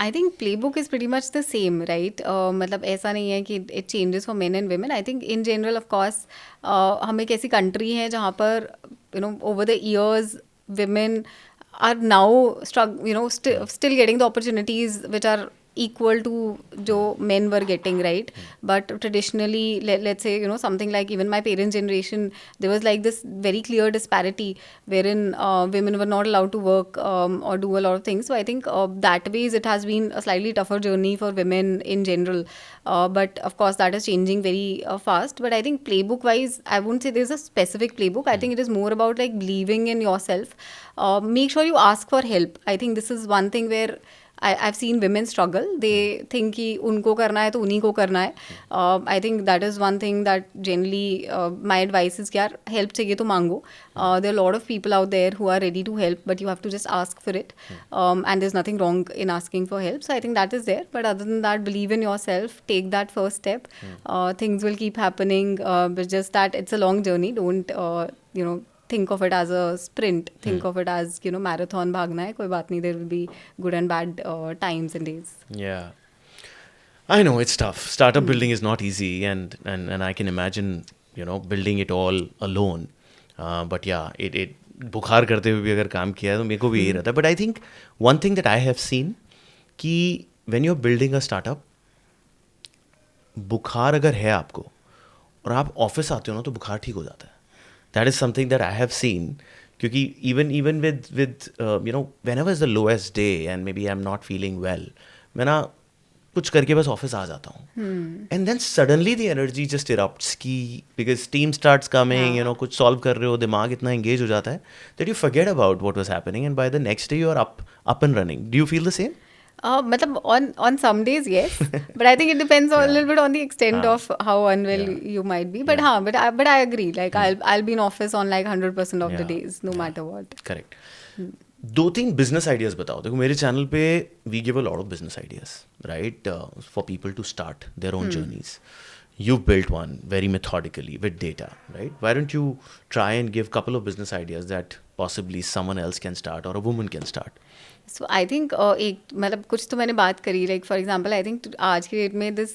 I think playbook is pretty much the same, right? मतलब ऐसा नहीं है कि it changes for men and women. I think in general, of course, हम एक ऐसी country है जहाँ पर over the years women are now still getting the opportunities which are equal to जो men were getting, right? But traditionally, let's say something like even my parents' generation, there was like this very clear disparity wherein women were not allowed to work or do a lot of things. So I think that ways it has been a slightly tougher journey for women in general. But of course that is changing very fast. But I think playbook wise, I wouldn't say there's a specific playbook. I think it is more about like believing in yourself. Make sure you ask for help. I think this is one thing where I've seen women struggle. They think कि उनको करना है तो उन्हीं को करना है. I think that is one thing that generally my advice is कि यार help चाहिए तो मांगो. There are a lot of people out there who are ready to help, but you have to just ask for it. And there's nothing wrong in asking for help. So I think that is there. But other than that, believe in yourself. Take that first step. Things will keep happening. But just that it's a long journey. Don't think of it as a sprint. Think of it as marathon भागना है. कोई बात नहीं. There will be good and bad times and days. Yeah, I know it's tough. Startup building is not easy, and I can imagine building it all alone. But yeah, it बुखार करते हुए भी अगर काम किया है तो मेरे को भी यही रहता है. But I think one thing that I have seen कि when you're building a startup, बुखार अगर है आपको और आप ऑफिस आते हो ना तो बुखार ठीक हो जाता है. That is something that I have seen. क्योंकि even with whenever is the lowest day and maybe I'm not feeling well, मैं ना कुछ करके बस ऑफिस आ जाता हूँ. And then suddenly the energy just erupts कि because team starts coming, कुछ solve कर रहे हो, दिमाग इतना engage हो जाता है that you forget about what was happening, and by the next day you are up and running. Do you feel the same? मतलब on some days, yes. But I think it depends a little bit on the extent of how unwell you might be. But but I agree. Like I'll be in office on like 100% of the days, no matter what. Correct. 2-3 business ideas बताओ. देखो मेरे channel पे we give a lot of business ideas, right? For people to start their own journeys. You've built one very methodically with data, right? Why don't you try and give a couple of business ideas that possibly someone else can start or a woman can start? So I think मतलब कुछ तो मैंने बात करी. Like for example, I think आज के date में this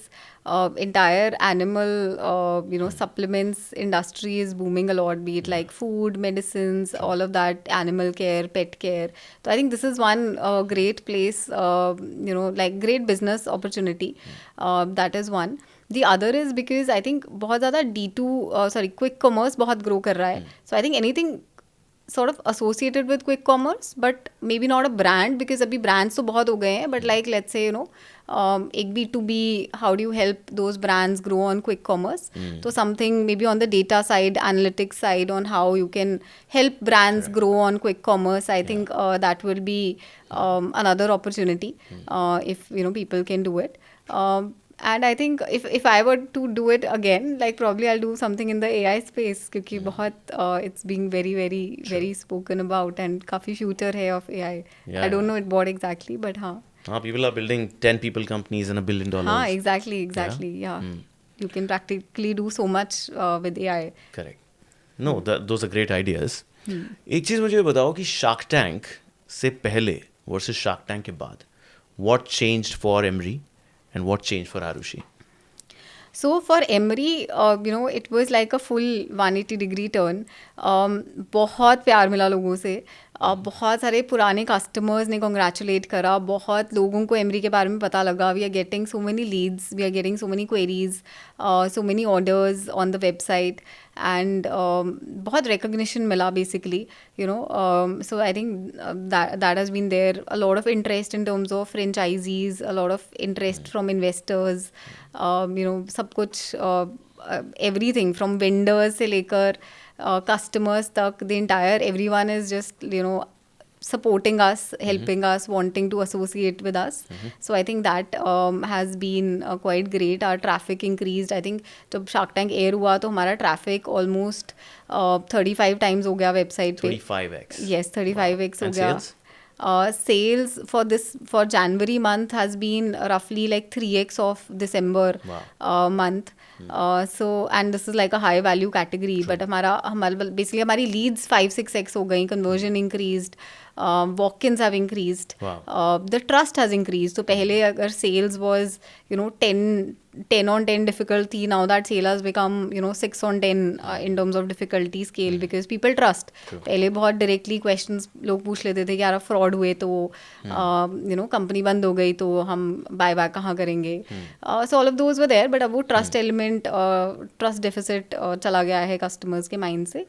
entire animal supplements industry is booming a lot. Be it like food, medicines, all of that, animal care, pet care. So I think this is one great place. Like great business opportunity. That is one. The other is because I think बहुत ज़्यादा quick commerce बहुत grow कर रहा है. So I think anything sort of associated with quick commerce, but maybe not a brand, because abhi brands तो बहुत हो गए हैं. But like let's say एक B2B, how do you help those brands grow on quick commerce? So something maybe on the data side, analytics side, on how you can help brands grow on quick commerce. I think that will be another opportunity if people can do it. And I think if I were to do it again, like probably I'll do something in the AI space, क्योंकि बहुत it's being very very very spoken about and काफी future है of AI. I don't know what exactly, but हाँ. People are building 10 people companies and $1 billion. हाँ, exactly, yeah. you can practically do so much with AI. Correct. No, those are great ideas. एक चीज़ मुझे बताओ कि shark tank से पहले versus shark tank के बाद what changed for Emery and what changed for Arushi? So for Emery, it was like a full 180-degree turn. बहुत प्यार मिला लोगों से. बहुत सारे पुराने कस्टमर्स ने कॉन्ग्रेचुलेट करा. बहुत लोगों को Emery के बारे में पता लगा. We are getting so many leads. We are getting so many queries. So many orders on the website. And बहुत recognition मिला basically. So I think that has been there. A lot of interest in terms of franchisees. A lot of interest from investors. सब कुछ everything from vendors से लेकर customers तक, the entire everyone is just supporting us, helping us, wanting to associate with us. So I think that has been quite great. Our traffic increased. I think जब Shark Tank air हुआ तो हमारा traffic almost 35 times हो गया website पे. 35x. Yes, 35x हो And गया. sales? Sales for January month has been roughly like 3x of December month. So and this is like a high value category. But हमारा basically हमारी leads 5-6x हो गई. Conversion increased. Walk-ins have increased. The trust has increased. So पहले अगर sales was 10 on 10 difficult थी, now that sale has become 6 on 10 in terms of difficulty scale because people trust. पहले बहुत directly questions लोग पूछ लेते थे कि यार fraud हुए तो company बंद हो गई तो हम buy back कहाँ करेंगे. So all of those were there, but अब वो trust element, trust deficit चला गया है customers के mind से.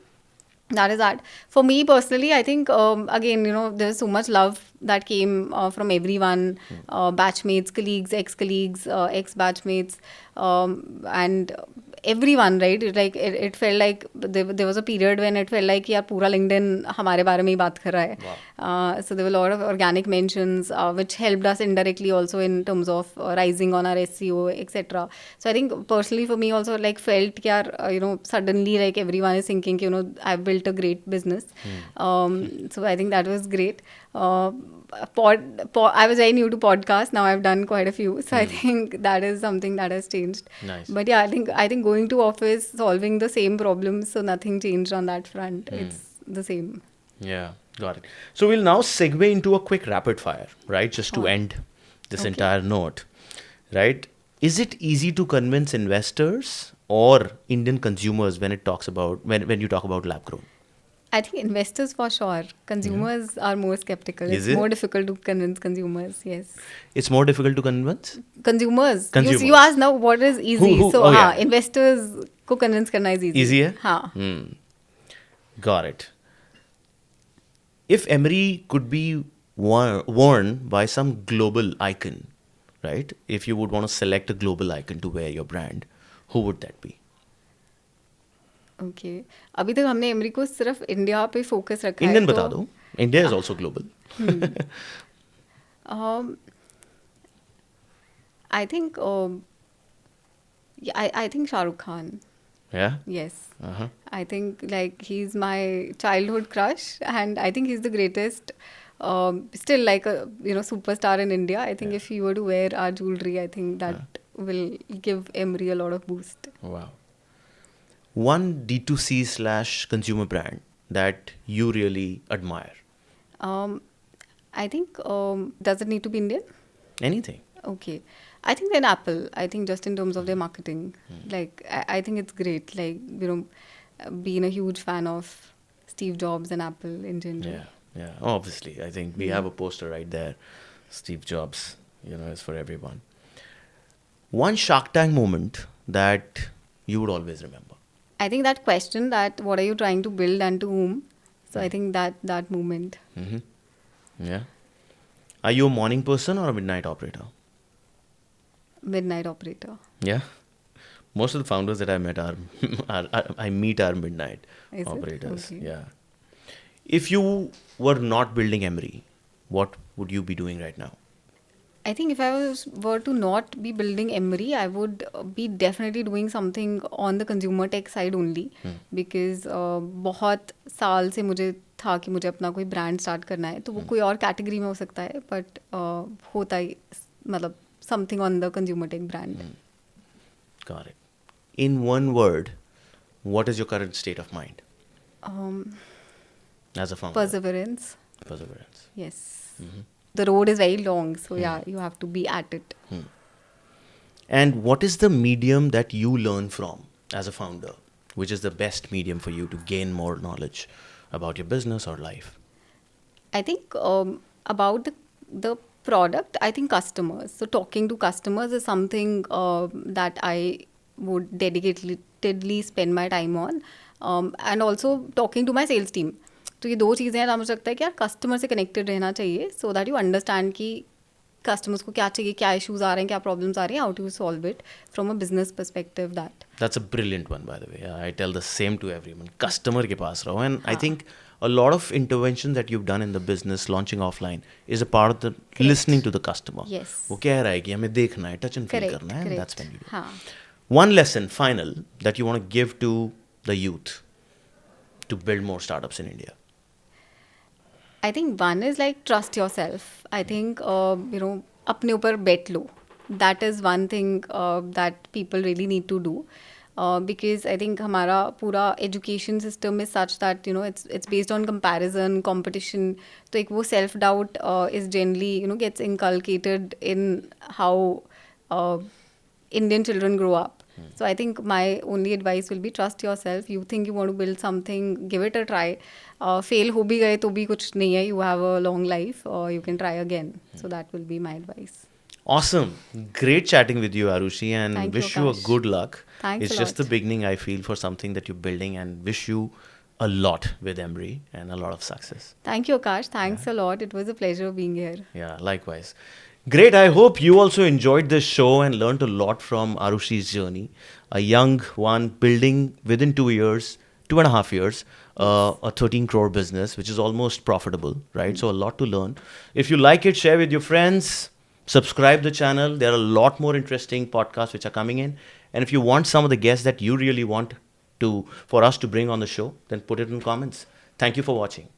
That is that. For me personally, I think again, there's so much love that came from everyone, batchmates, colleagues, ex-colleagues, ex-batchmates, and everyone, right? It felt like there was a period when it felt like यार पूरा LinkedIn हमारे बारे में ही बात कर रहा है. So there were a lot of organic mentions which helped us indirectly also in terms of rising on our SEO, etc. So I think personally for me also felt कि यार suddenly everyone is thinking I've built a great business. So I think that was great. I was very new to podcasts. Now I've done quite a few, so I think that is something that has changed. Nice. But yeah, I think going to office, solving the same problems, so nothing changed on that front. It's the same. Yeah, got it. So we'll now segue into a quick rapid fire, right? Just to end this entire note, right? Is it easy to convince investors or Indian consumers when you talk about lab grown? I think investors for sure. Consumers are more skeptical. Is It's it? more difficult to convince consumers. Yes. It's more difficult to convince? Consumers. Consumers. You asked now what is easy. Who- So oh, yeah. investors को convince करना is easy. Easy है? हाँ. Got it. If Emery could be worn by some global icon, right? If you would want to select a global icon to wear your brand, who would that be? Okay. अभी तक हमने emery को सिर्फ India पे focus रखा है. Indian बता दो. India is also global. I think I think Shah Rukh Khan. Yeah? Yes. Uh-huh. I think he's my childhood crush, and I think he's the greatest. Still like a superstar in India. I think if he were to wear our jewelry, I think that will give Emery a lot of boost. Wow. One D2C/consumer brand that you really admire? I think does it need to be Indian? Anything. Okay. I think then Apple. I think just in terms of their marketing, I think it's great. Being a huge fan of Steve Jobs and Apple in general. Yeah. Obviously, I think we have a poster right there. Steve Jobs, is for everyone. One Shark Tank moment that you would always remember. I think that question that what are you trying to build and to whom? So I think that moment. Mm-hmm. Yeah. Are you a morning person or a midnight operator? Midnight operator. Yeah. Most of the founders that I met are midnight Is it? operators. Okay. Yeah. If you were not building Emery, what would you be doing right now? I think if I were to not be building Emery, I would be definitely doing something on the consumer tech side only. Because बहुत साल से मुझे था कि मुझे अपना कोई brand start करना है, तो वो कोई और कैटेगरी में हो सकता है, बट होता ही मतलब something on the consumer tech brand. Got it. In one word, what is your current state of mind Um, as a founder? perseverance. Perseverance. Yes. The road is very long, so yeah, you have to be at it. And what is the medium that you learn from as a founder? Which is the best medium for you to gain more knowledge about your business or life? I think about the product, I think customers. So talking to customers is something that I would dedicatedly spend my time on. And also talking to my sales team. तो ये दो चीज़ें हैं, मुझे लगता है कि यार कस्टमर से कनेक्टेड रहना चाहिए सो दैट यू अंडरस्टैंड कि कस्टमर्स को क्या चाहिए, क्या इश्यूज आ रहे हैं, क्या प्रॉब्लम्स आ रही हैं, how to solve it from a business perspective that. That's a brilliant one, by the way. I tell the same to everyone. Customer ke paas raho. And I think a lot of intervention that you've done in the business, launching offline, is a part of the listening to the customer. Yes. वो कह रहा है कि हमें देखना है, touch and feel Correct, करना है, and correct. that's when you do. हाँ. One lesson, final, that you want to give to the youth to build more startups in India. I think one is like trust yourself. I think अपने ऊपर bet low. That is one thing that people really need to do. Because I think हमारा पूरा education system is such that it's based on comparison, competition. तो एक वो self doubt is generally gets inculcated in how Indian children grow up. So I think my only advice will be trust yourself. You think you want to build something, give it a try. Fail हो भी गए तो भी कुछ नहीं है. You have a long life. You can try again. So that will be my advice. Awesome. Great chatting with you, Arushi, and Thank you, wish you a Akash. good luck. Thanks It's a just the lot. beginning, I feel, for something that you're building, and wish you a lot with Emery and a lot of success. Thank you, Akash. Thanks a lot. It was a pleasure being here. Yeah, likewise. Great. I hope you also enjoyed this show and learned a lot from Arushi's journey. A young one building within 2 years, 2.5 years, a 13 crore business, which is almost profitable, right? So a lot to learn. If you like it, share with your friends. Subscribe the channel. There are a lot more interesting podcasts which are coming in. And if you want some of the guests that you really want for us to bring on the show, then put it in comments. Thank you for watching.